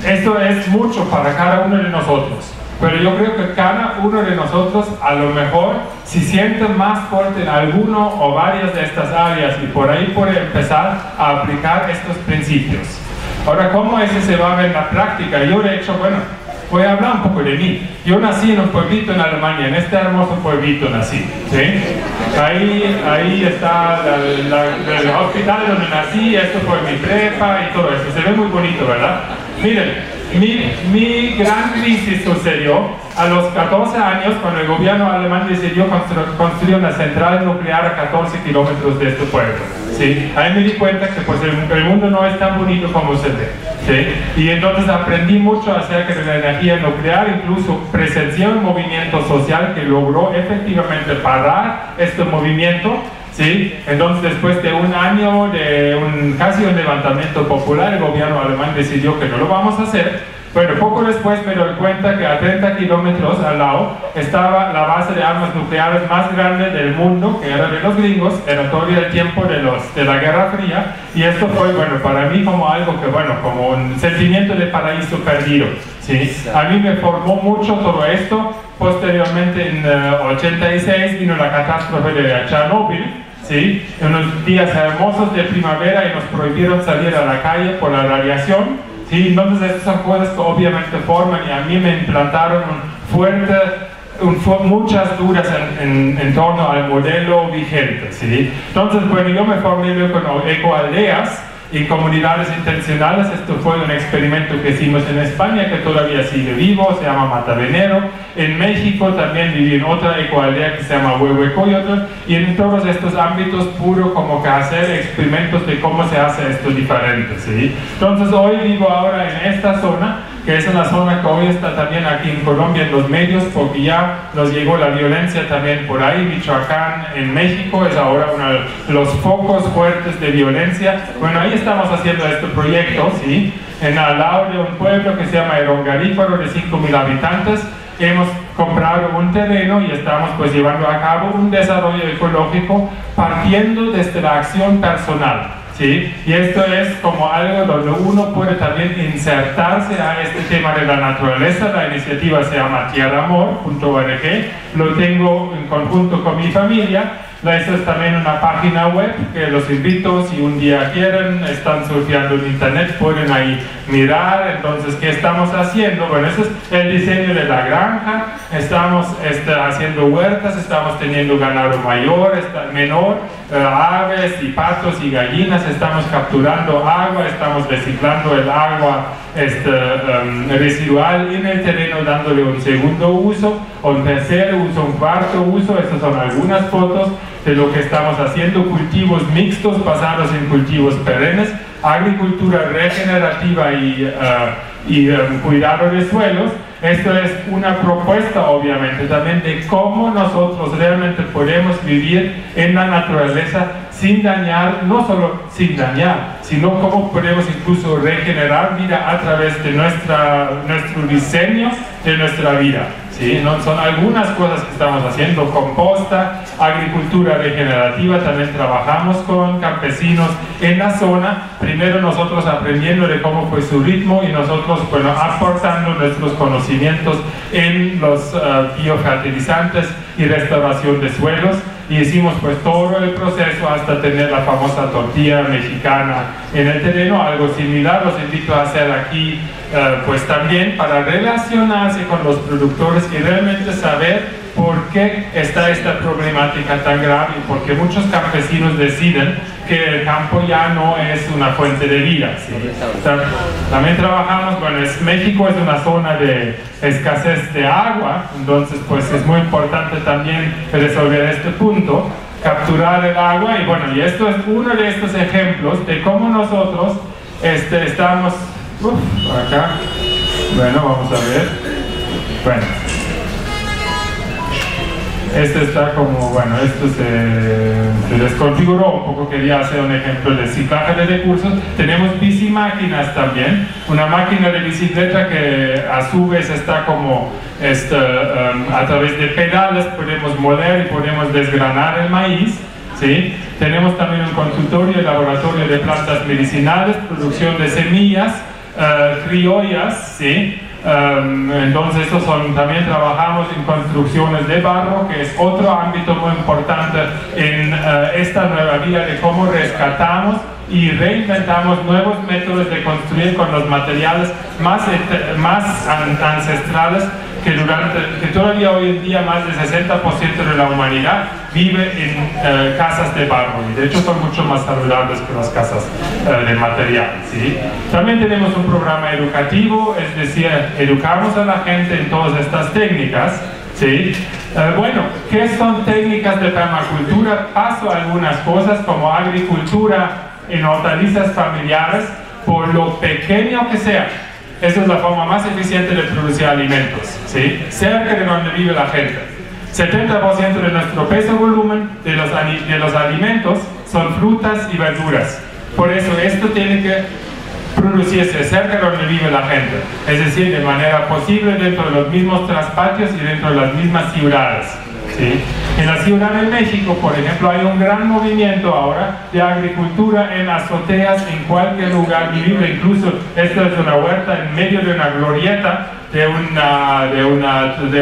esto es mucho para cada uno de nosotros. Pero yo creo que cada uno de nosotros, a lo mejor, si siente más fuerte en alguno o varias de estas áreas, y por ahí puede empezar a aplicar estos principios. Ahora, ¿cómo eso se va a ver en la práctica? Yo, de hecho, bueno, voy a hablar un poco de mí. Yo nací en un pueblito en Alemania, en este hermoso pueblito nací, ¿sí? Ahí está el hospital donde nací, esto fue mi prepa y todo eso. Se ve muy bonito, ¿verdad? Miren. Mi gran crisis sucedió a los 14 años, cuando el gobierno alemán decidió construir una central nuclear a 14 kilómetros de este pueblo, ¿sí? Ahí me di cuenta que pues, el mundo no es tan bonito como se ve, ¿sí? Y entonces aprendí mucho acerca de la energía nuclear, incluso presencié un movimiento social que logró efectivamente parar este movimiento, ¿sí? Entonces, después de un año de casi un levantamiento popular, el gobierno alemán decidió que no lo vamos a hacer. Bueno, poco después me doy cuenta que a 30 kilómetros al lado estaba la base de armas nucleares más grande del mundo, que era de los gringos, era todavía el tiempo de la Guerra Fría, y esto fue, bueno, para mí como algo que, bueno, como un sentimiento de paraíso perdido, ¿sí? A mí me formó mucho todo esto, Posteriormente, en 86, vino la catástrofe de Chernobyl, ¿sí? Unos días hermosos de primavera y nos prohibieron salir a la calle por la radiación, ¿sí? Entonces estas son cosas que obviamente forman, y a mí me implantaron muchas dudas en torno al modelo vigente, ¿sí? Entonces, bueno, yo me formé con ecoaldeas y comunidades intencionales. Esto fue un experimento que hicimos en España, que todavía sigue vivo, se llama Matavenero. En México también viví en otra ecoaldea que se llama Huehuecoyotl, y en todos estos ámbitos pude como que hacer experimentos de cómo se hace esto diferente, ¿sí? Entonces hoy vivo ahora en esta zona, que es una zona que hoy está también aquí en Colombia en los medios, porque ya nos llegó la violencia también por ahí. Michoacán en México es ahora uno de los focos fuertes de violencia. Bueno, ahí estamos haciendo este proyecto, ¿sí? Al lado de un pueblo que se llama Erongarícuaro, de 5.000 habitantes. Hemos comprado un terreno y estamos pues llevando a cabo un desarrollo ecológico partiendo desde la acción personal, ¿sí? Y esto es como algo donde uno puede también insertarse a este tema de la naturaleza. La iniciativa se llama tierramor.org, lo tengo en conjunto con mi familia. Esto es también una página web que los invito, si un día quieren, están surfeando en internet, pueden ahí mirar. Entonces, ¿qué estamos haciendo? Bueno, eso es el diseño de la granja. Estamos haciendo huertas, estamos teniendo ganado menor, aves y patos y gallinas. Estamos capturando agua, estamos reciclando el agua residual en el terreno, dándole un segundo uso, un tercer uso, un cuarto uso. Estas son algunas fotos de lo que estamos haciendo: cultivos mixtos basados en cultivos perennes, agricultura regenerativa y cuidado de suelos. Esto es una propuesta, obviamente, también de cómo nosotros realmente podemos vivir en la naturaleza sin dañar, no solo sin dañar, sino cómo podemos incluso regenerar vida a través de nuestro diseño de nuestra vida, ¿sí? ¿No? Son algunas cosas que estamos haciendo: composta, agricultura regenerativa. También trabajamos con campesinos en la zona, primero nosotros aprendiendo de cómo fue su ritmo, y nosotros, bueno, aportando nuestros conocimientos en los biofertilizantes y restauración de suelos. Y hicimos pues todo el proceso hasta tener la famosa tortilla mexicana en el terreno. Algo similar los invito a hacer aquí pues también, para relacionarse con los productores y realmente saber por qué está esta problemática tan grave, y por qué muchos campesinos deciden que el campo ya no es una fuente de vida, ¿sí? También trabajamos, bueno, México es una zona de escasez de agua, entonces pues es muy importante también resolver este punto, capturar el agua. Y bueno, y esto es uno de estos ejemplos de cómo nosotros estamos acá. Bueno, vamos a ver. Bueno, está como, bueno, esto se desconfiguró un poco. Quería hacer un ejemplo de ciclaje de recursos. Tenemos bicimáquinas también, una máquina de bicicleta que a su vez está como a través de pedales podemos moler y podemos desgranar el maíz, ¿sí? Tenemos también un consultorio y laboratorio de plantas medicinales, producción de semillas criollas, ¿sí? Entonces también trabajamos en construcciones de barro, que es otro ámbito muy importante en esta nueva vida de cómo rescatamos y reinventamos nuevos métodos de construir con los materiales más ancestrales, que todavía hoy en día más del 60% de la humanidad vive en casas de barro, y de hecho son mucho más saludables que las casas de material, ¿sí? También tenemos un programa educativo, es decir, educamos a la gente en todas estas técnicas, ¿sí? Bueno, ¿qué son técnicas de permacultura? Paso a algunas cosas como agricultura en hortalizas familiares, por lo pequeño que sea. Esa es la forma más eficiente de producir alimentos, ¿sí? Cerca de donde vive la gente. 70% de nuestro peso-volumen de los alimentos son frutas y verduras. Por eso esto tiene que producirse cerca de donde vive la gente, es decir, de manera posible dentro de los mismos traspatios y dentro de las mismas ciudades, ¿sí? En la Ciudad de México, por ejemplo, hay un gran movimiento ahora de agricultura en azoteas en cualquier lugar visible. Incluso esta es una huerta en medio de una glorieta de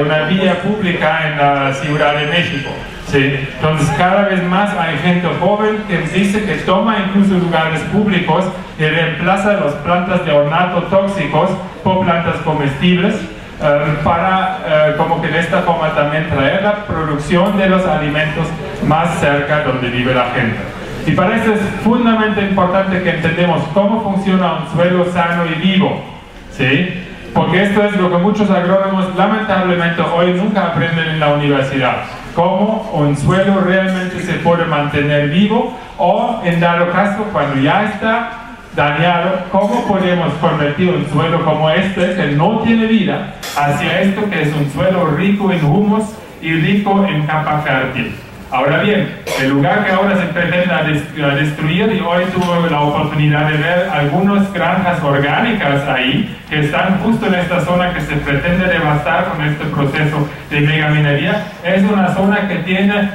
una vía pública en la Ciudad de México. ¿Sí? Entonces cada vez más hay gente joven que dice que toma incluso lugares públicos y reemplaza las plantas de ornato tóxicos por plantas comestibles para como que de esta forma también traer la producción de los alimentos más cerca donde vive la gente. Y para eso es fundamentalmente importante que entendamos cómo funciona un suelo sano y vivo, ¿sí? Porque esto es lo que muchos agrónomos lamentablemente hoy nunca aprenden en la universidad. Cómo un suelo realmente se puede mantener vivo, o en dado caso cuando ya está dañado, cómo podemos convertir un suelo como este que no tiene vida hacia esto que es un suelo rico en humus y rico en capa fértil. Ahora bien, el lugar que ahora se pretende destruir, y hoy tuve la oportunidad de ver algunas granjas orgánicas ahí, que están justo en esta zona que se pretende devastar con este proceso de megaminería, es una zona que tiene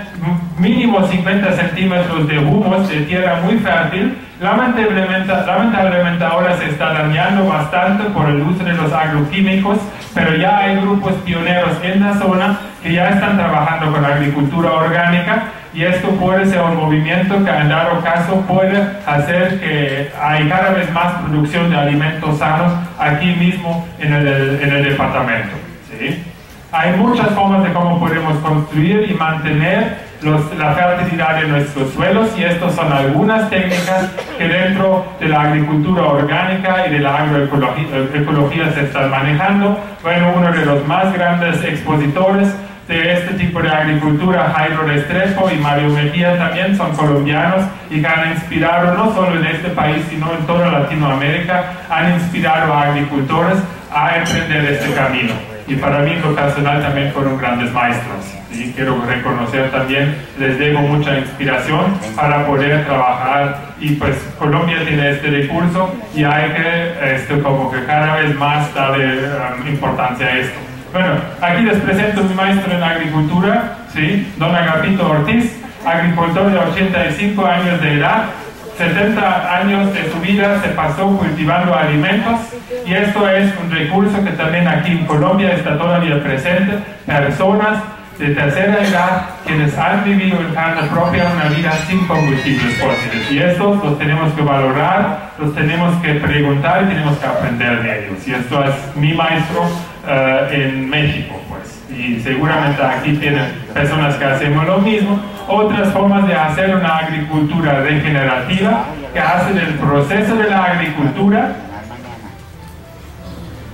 mínimo 50 centímetros de humus, de tierra muy fértil. Lamentablemente ahora se está dañando bastante por el uso de los agroquímicos, pero ya hay grupos pioneros en la zona que ya están trabajando con agricultura orgánica, y esto puede ser un movimiento que en dado caso puede hacer que hay cada vez más producción de alimentos sanos aquí mismo en el departamento, ¿sí? Hay muchas formas de cómo podemos construir y mantener la fertilidad de nuestros suelos, y estas son algunas técnicas que dentro de la agricultura orgánica y de la agroecología se están manejando. Bueno, uno de los más grandes expositores de este tipo de agricultura, Jairo Restrepo y Mario Mejía, también son colombianos y que han inspirado no solo en este país sino en toda Latinoamérica, han inspirado a agricultores a emprender este camino. Y para mí en lo personal también fueron grandes maestros, y quiero reconocer también, les debo mucha inspiración para poder trabajar, y pues Colombia tiene este recurso y hay que como que cada vez más darle importancia a esto. Bueno, aquí les presento a mi maestro en agricultura, ¿sí? Don Agapito Ortiz, agricultor de 85 años de edad. 70 años de su vida se pasó cultivando alimentos, y esto es un recurso que también aquí en Colombia está todavía presente. Personas de tercera edad quienes han vivido en carne propia una vida sin combustibles fósiles, y estos los tenemos que valorar, los tenemos que preguntar y tenemos que aprender de ellos, y esto es mi maestro en México, pues, y seguramente aquí tienen personas que hacemos lo mismo. Otras formas de hacer una agricultura regenerativa, que hacen el proceso de la agricultura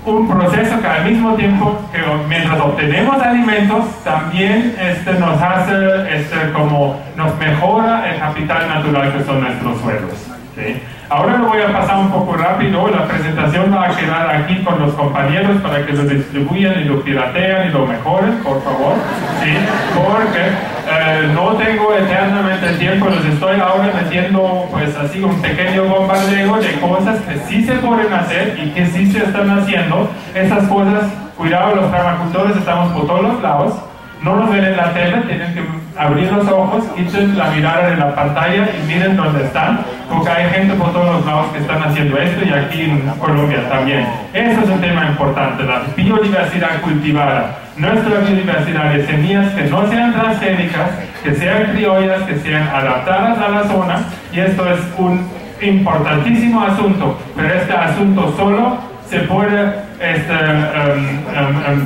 un proceso que al mismo tiempo que mientras obtenemos alimentos también nos hace como nos mejora el capital natural que son nuestros suelos, ¿sí? Ahora lo voy a pasar un poco rápido, la presentación va a quedar aquí con los compañeros para que lo distribuyan y lo piratean y lo mejoren, por favor, ¿sí? Porque no tengo eternamente el tiempo, les estoy ahora metiendo pues así un pequeño bombardeo de cosas que sí se pueden hacer y que sí se están haciendo. Estas cosas, cuidado, los permacultores estamos por todos los lados, no nos ven en la tele, tienen que abrir los ojos, quiten la mirada de la pantalla y miren dónde están, porque hay gente por todos los lados que están haciendo esto, y aquí en Colombia también. Eso es un tema importante, la biodiversidad cultivada, nuestra biodiversidad de semillas que no sean transgénicas, que sean criollas, que sean adaptadas a la zona, y esto es un importantísimo asunto, pero este asunto solo se puede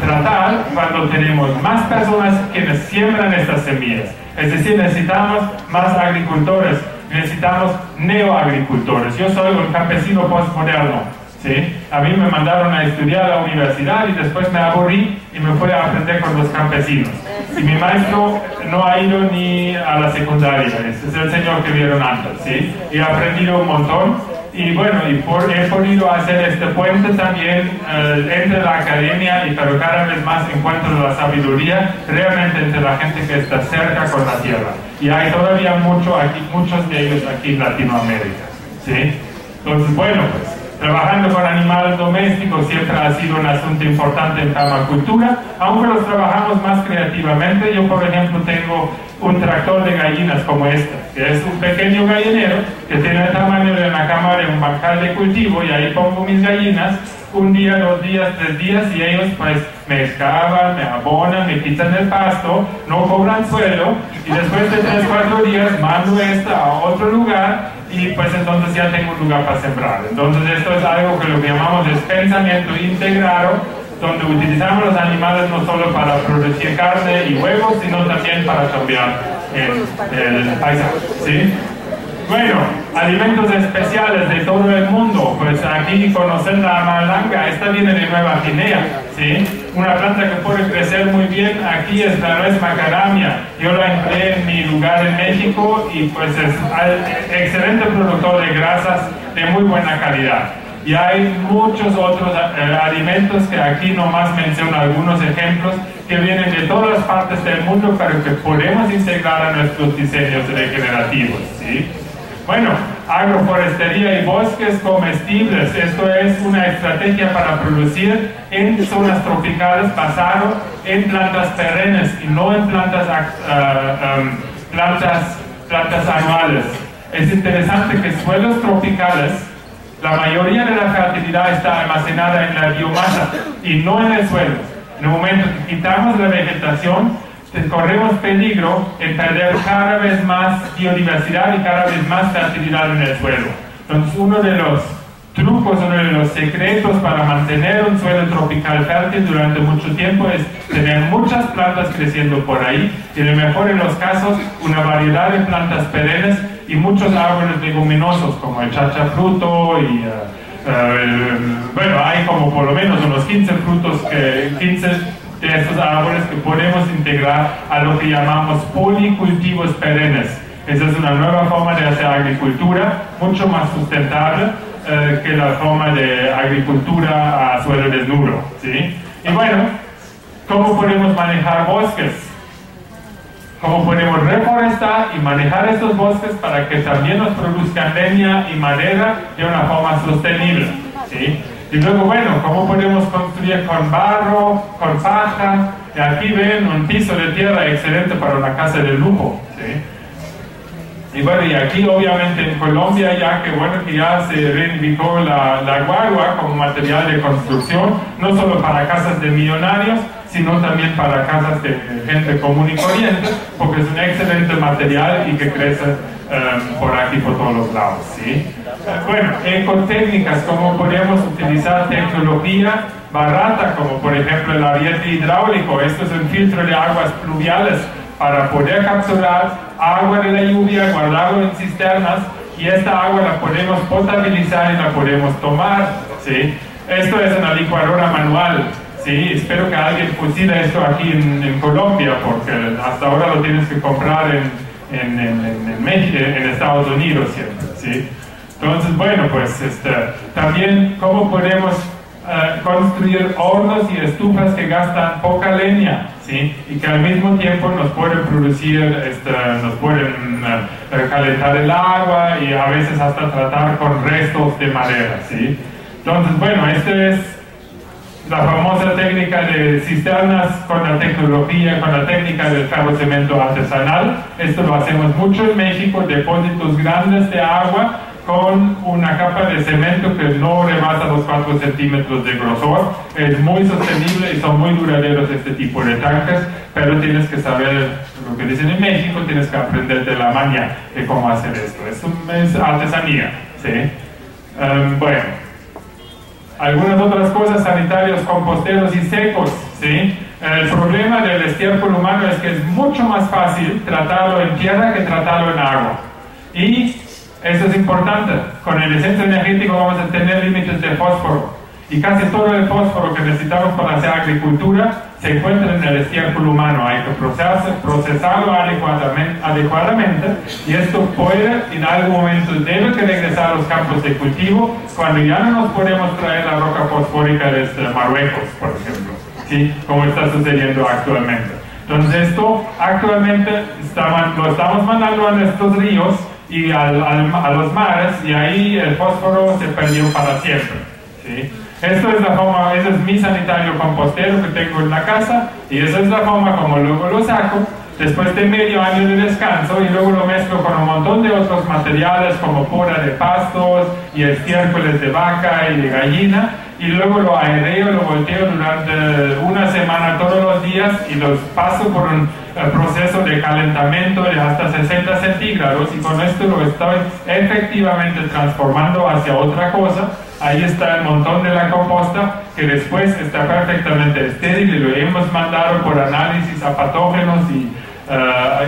tratar cuando tenemos más personas quienes siembran estas semillas. Es decir, necesitamos más agricultores, necesitamos neoagricultores. Yo soy un campesino postmoderno, ¿sí? A mí me mandaron a estudiar a la universidad y después me aburrí y me fui a aprender con los campesinos. Y mi maestro no ha ido ni a la secundaria, es el señor que vieron antes, ¿sí? Y he aprendido un montón. Y bueno, he podido hacer este puente también entre la academia pero cada vez más encuentro la sabiduría realmente entre la gente que está cerca con la tierra. Y hay todavía muchos de ellos aquí en Latinoamérica, ¿sí? Entonces, bueno, pues, trabajando con animales domésticos siempre ha sido un asunto importante en permacultura, aunque los trabajamos más creativamente. Yo, por ejemplo, tengo un tractor de gallinas como este, que es un pequeño gallinero que tiene el tamaño de una cámara de un bancal de cultivo, y ahí pongo mis gallinas un día, 2 días, 3 días, y ellos pues me excavan, me abonan, me quitan el pasto, no cobran suelo, y después de 3, 4 días mando esta a otro lugar, y pues entonces ya tengo un lugar para sembrar. Entonces esto es algo que lo que llamamos es pensamiento integrado, donde utilizamos los animales no solo para producir carne y huevos, sino también para cambiar el paisaje, ¿sí? Bueno, alimentos especiales de todo el mundo. Pues aquí conocen la malanga, esta viene de Nueva Guinea, ¿sí? Una planta que puede crecer muy bien aquí es la nuez macadamia. Yo la empleé en mi lugar en México y pues es excelente productor de grasas de muy buena calidad. Y hay muchos otros alimentos que aquí nomás menciono algunos ejemplos que vienen de todas las partes del mundo, pero que podemos integrar a nuestros diseños regenerativos, ¿sí? Bueno, agroforestería y bosques comestibles. Esto es una estrategia para producir en zonas tropicales basado en plantas perennes y no en plantas anuales. Es interesante que suelos tropicales, la mayoría de la fertilidad está almacenada en la biomasa y no en el suelo. En el momento que quitamos la vegetación, corremos peligro en perder cada vez más biodiversidad y cada vez más fertilidad en el suelo. Entonces, uno de los trucos, uno de los secretos para mantener un suelo tropical fértil durante mucho tiempo es tener muchas plantas creciendo por ahí, y en el mejor de los casos una variedad de plantas perennes y muchos árboles leguminosos como el chachafruto y bueno, hay como por lo menos unos 15 de estos árboles que podemos integrar a lo que llamamos policultivos perennes. Esa es una nueva forma de hacer agricultura, mucho más sustentable que la forma de agricultura a suelo desnudo, ¿sí? Y bueno, ¿cómo podemos manejar bosques? ¿Cómo podemos reforestar y manejar estos bosques para que también nos produzcan leña y madera de una forma sostenible, ¿sí? Y luego, bueno, ¿cómo podemos construir con barro, con paja? Y aquí ven un piso de tierra excelente para una casa de lujo, ¿sí? Y bueno, y aquí obviamente en Colombia ya que ya se reivindicó la guagua como material de construcción, no solo para casas de millonarios, sino también para casas de gente común y corriente, porque es un excelente material y que crece por aquí, por todos los lados, ¿sí? Bueno, ecotécnicas, como podemos utilizar tecnología barata, como por ejemplo el ariete hidráulico. Esto es un filtro de aguas pluviales para poder capturar agua de la lluvia, guardarlo en cisternas, y esta agua la podemos potabilizar y la podemos tomar, ¿sí? Esto es una licuadora manual, ¿sí? Espero que alguien pusiera esto aquí en Colombia, porque hasta ahora lo tienes que comprar en México, en Estados Unidos siempre, ¿sí? Entonces, bueno, pues también cómo podemos construir hornos y estufas que gastan poca leña, ¿sí? Y que al mismo tiempo nos pueden producir, nos pueden calentar el agua y a veces hasta tratar con restos de madera, ¿sí? Entonces, bueno, esta es la famosa técnica de cisternas con la tecnología, con la técnica del ferrocemento artesanal. Esto lo hacemos mucho en México, depósitos grandes de agua con una capa de cemento que no rebasa los 4 centímetros de grosor. Es muy sostenible y son muy duraderos este tipo de tanques, pero tienes que saber lo que dicen en México, tienes que aprender de la maña de cómo hacer esto. Es artesanía, ¿sí? Bueno, algunas otras cosas, sanitarios, composteros y secos, ¿sí? El problema del estiércol humano es que es mucho más fácil tratarlo en tierra que tratarlo en agua. Y eso es importante. Con el descenso energético vamos a tener límites de fósforo. Y casi todo el fósforo que necesitamos para hacer agricultura se encuentra en el estiércol humano. Hay que procesarlo adecuadamente, y esto puede, en algún momento, debe que regresar a los campos de cultivo cuando ya no nos podemos traer la roca fosfórica desde Marruecos, por ejemplo, ¿sí? Como está sucediendo actualmente. Entonces esto actualmente lo estamos mandando a nuestros ríos y a los mares, y ahí el fósforo se perdió para siempre, ¿sí? Esto es la forma, ese es mi sanitario compostero que tengo en la casa, y esa es la forma como luego lo saco. después de medio año de descanso, y luego lo mezclo con un montón de otros materiales como poda de pastos y estiércoles de vaca y de gallina, y luego lo aereo, lo volteo durante una semana todos los días y los paso por un proceso de calentamiento de hasta 60 centígrados, y con esto lo estoy efectivamente transformando hacia otra cosa. Ahí está el montón de la composta, que después está perfectamente estéril y lo hemos mandado por análisis a patógenos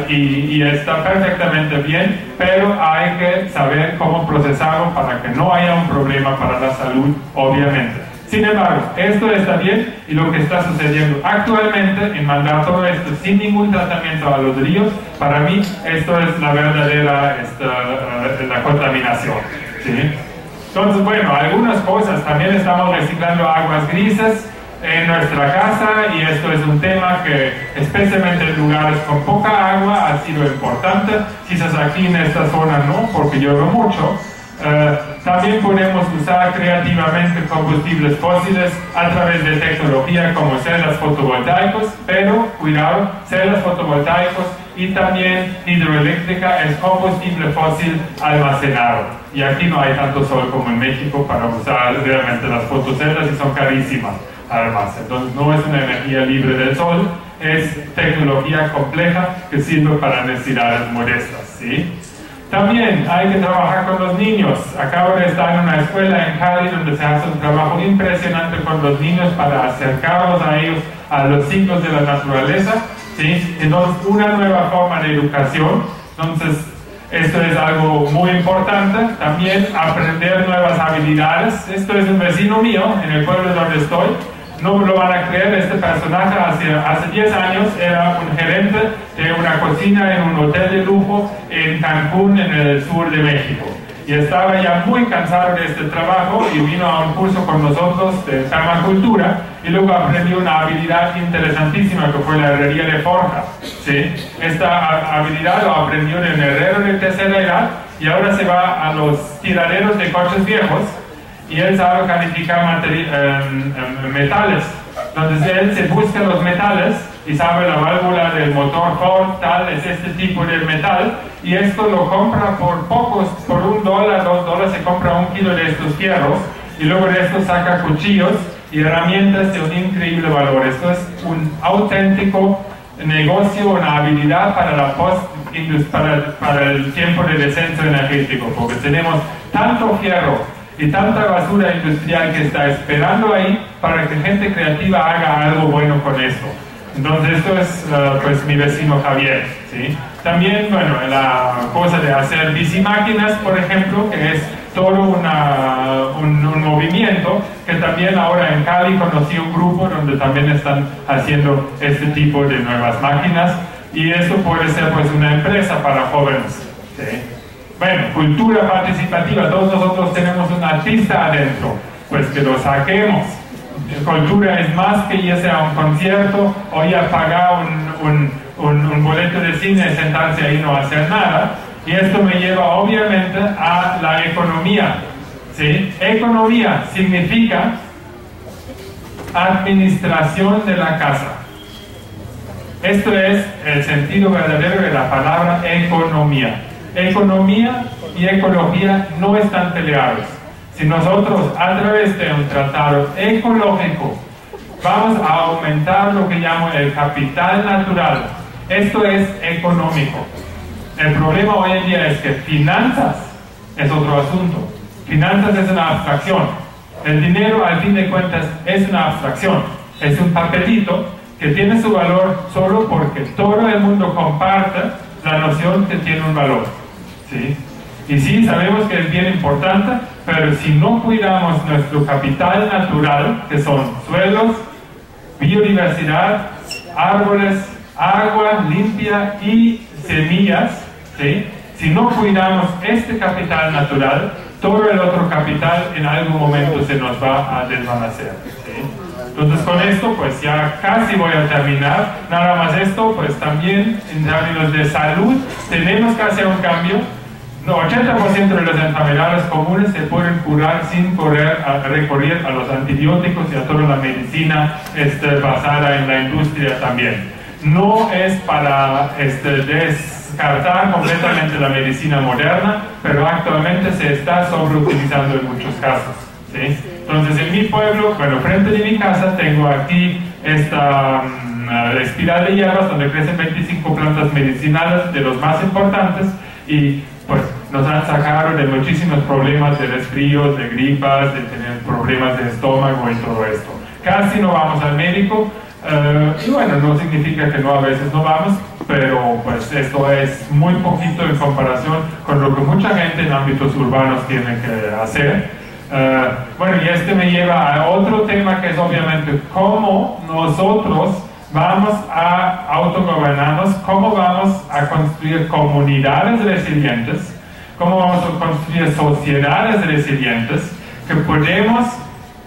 y está perfectamente bien, pero hay que saber cómo procesarlo para que no haya un problema para la salud, obviamente. Sin embargo, esto está bien, y lo que está sucediendo actualmente en mandar todo esto sin ningún tratamiento a los ríos, para mí esto es la verdadera la contaminación, ¿sí? Entonces, bueno, algunas cosas, también estamos reciclando aguas grises en nuestra casa, y esto es un tema que especialmente en lugares con poca agua ha sido importante. Quizás aquí en esta zona no, porque llueve mucho. También podemos usar creativamente combustibles fósiles a través de tecnología como celdas fotovoltaicas, pero cuidado, celdas fotovoltaicas y también hidroeléctrica es combustible fósil almacenado, y aquí no hay tanto sol como en México para usar realmente las fotoceldas, y son carísimas además. Entonces no es una energía libre del sol, es tecnología compleja que sirve para necesidades modestas, ¿sí? También hay que trabajar con los niños. Acabo de estar en una escuela en Cali donde se hace un trabajo impresionante con los niños para acercarlos a ellos, a los ciclos de la naturaleza, ¿sí? Entonces, una nueva forma de educación. Entonces, esto es algo muy importante. También aprender nuevas habilidades. Esto es un vecino mío en el pueblo donde estoy. No lo van a creer, este personaje hace 10 años era un gerente de una cocina en un hotel de lujo en Cancún, en el sur de México. Y estaba ya muy cansado de este trabajo y vino a un curso con nosotros de permacultura, y luego aprendió una habilidad interesantísima que fue la herrería de forja, ¿sí? Esta habilidad lo aprendió de un herrero de tercera edad, y ahora se va a los tiraderos de coches viejos, y él sabe calificar metales. Entonces él se busca los metales y sabe la válvula del motor Ford, tal, es este tipo de metal, y esto lo compra por pocos, por $1, $2, se compra 1 kilo de estos fierros, y luego de esto saca cuchillos y herramientas de un increíble valor. Esto es un auténtico negocio, una habilidad para el tiempo de descenso energético, porque tenemos tanto fierro y tanta basura industrial que está esperando ahí para que gente creativa haga algo bueno con esto. Entonces esto es pues mi vecino Javier, ¿sí? También, bueno, la cosa de hacer bicimáquinas, por ejemplo, que es todo un movimiento, que también ahora en Cali conocí un grupo donde también están haciendo este tipo de nuevas máquinas, y esto puede ser pues una empresa para jóvenes, ¿sí? Bueno, cultura participativa, todos nosotros tenemos un artista adentro, pues que lo saquemos. Cultura es más que irse a un concierto o ir a pagar un boleto de cine y sentarse ahí y no hacer nada. Y esto me lleva obviamente a la economía, ¿sí? Economía significa administración de la casa. Esto es el sentido verdadero de la palabra economía. Economía y ecología no están peleados. Si nosotros a través de un tratado ecológico vamos a aumentar lo que llamo el capital natural, esto es económico. El problema hoy en día es que finanzas es otro asunto. Finanzas es una abstracción. El dinero, al fin de cuentas, es una abstracción. Es un papelito que tiene su valor solo porque todo el mundo comparte la noción que tiene un valor, ¿sí? Y sí, sabemos que es bien importante, pero si no cuidamos nuestro capital natural, que son suelos, biodiversidad, árboles, agua limpia y semillas, ¿sí? Si no cuidamos este capital natural, todo el otro capital en algún momento se nos va a desvanecer, ¿sí? Entonces con esto pues ya casi voy a terminar. Nada más esto, pues también en términos de salud tenemos que hacer un cambio. No, 80% de las enfermedades comunes se pueden curar sin recurrir a los antibióticos y a toda la medicina basada en la industria también. no es para descartar completamente la medicina moderna, pero actualmente se está sobreutilizando en muchos casos, ¿sí? Entonces en mi pueblo, bueno, frente de mi casa tengo aquí esta espiral de hierbas donde crecen 25 plantas medicinales de los más importantes y pues nos han sacado de muchísimos problemas de resfríos, de gripas, de tener problemas de estómago y todo esto. Casi no vamos al médico, y bueno, no significa que no, a veces no vamos, pero pues esto es muy poquito en comparación con lo que mucha gente en ámbitos urbanos tiene que hacer. Bueno, y me lleva a otro tema que es obviamente cómo nosotros vamos a autogobernarnos, cómo vamos a construir comunidades resilientes, cómo vamos a construir sociedades resilientes que podemos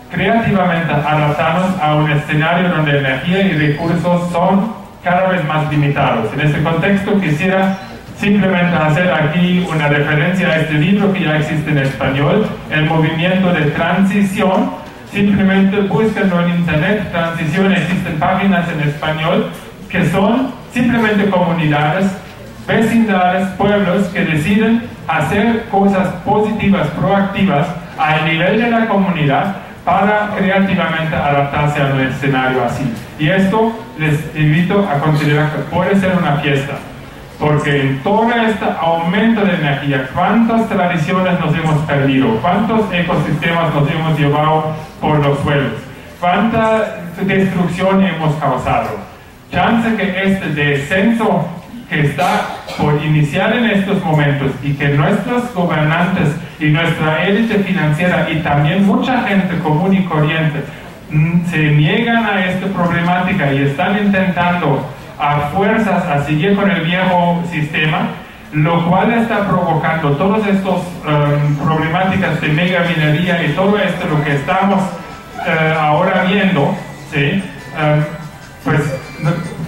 creativamente adaptarnos a un escenario donde energía y recursos son cada vez más limitados. En este contexto quisiera simplemente hacer aquí una referencia a este libro que ya existe en español, El movimiento de transición. Simplemente búsquenlo en internet, transición, existen páginas en español que son simplemente comunidades, vecindades, pueblos que deciden hacer cosas positivas, proactivas al nivel de la comunidad para creativamente adaptarse a un escenario así. Y esto les invito a considerar que puede ser una fiesta, porque en todo este aumento de energía, ¿cuántas tradiciones nos hemos perdido? ¿Cuántos ecosistemas nos hemos llevado por los suelos? ¿Cuánta destrucción hemos causado? Chance que este descenso que está por iniciar en estos momentos y que nuestros gobernantes y nuestra élite financiera y también mucha gente común y corriente se niegan a esta problemática y están intentando a fuerzas a seguir con el viejo sistema, lo cual está provocando todas estas problemáticas de megaminería y todo esto lo que estamos ahora viendo, ¿sí? Pues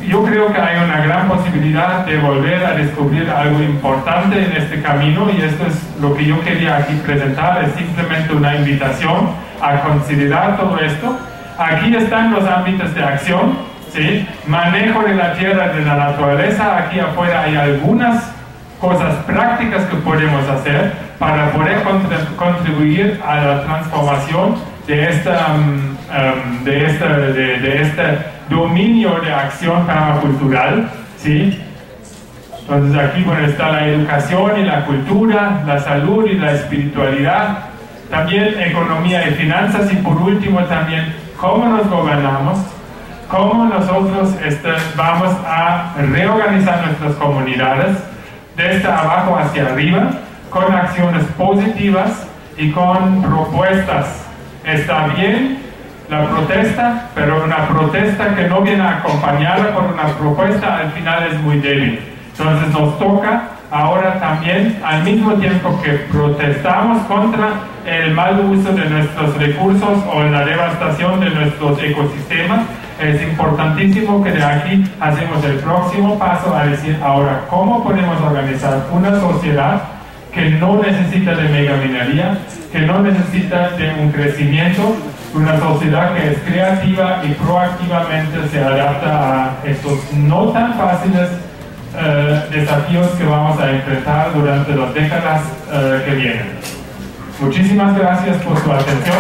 yo creo que hay una gran posibilidad de volver a descubrir algo importante en este camino, y esto es lo que yo quería aquí presentar, es simplemente una invitación a considerar todo esto. Aquí están los ámbitos de acción, ¿sí? Manejo de la tierra, de la naturaleza. Aquí afuera hay algunas cosas prácticas que podemos hacer para poder contribuir a la transformación de este dominio de acción permacultural, ¿sí? Entonces aquí, bueno, está la educación y la cultura, la salud y la espiritualidad, también economía y finanzas, y por último también cómo nos gobernamos, cómo nosotros vamos a reorganizar nuestras comunidades desde abajo hacia arriba, con acciones positivas y con propuestas. Está bien la protesta, pero una protesta que no viene acompañada por una propuesta al final es muy débil. Entonces nos toca ahora también, al mismo tiempo que protestamos contra el mal uso de nuestros recursos o la devastación de nuestros ecosistemas, es importantísimo que de aquí hacemos el próximo paso a decir ahora cómo podemos organizar una sociedad que no necesita de megaminería, que no necesita de un crecimiento, una sociedad que es creativa y proactivamente se adapta a estos no tan fáciles desafíos que vamos a enfrentar durante las décadas que vienen. Muchísimas gracias por su atención.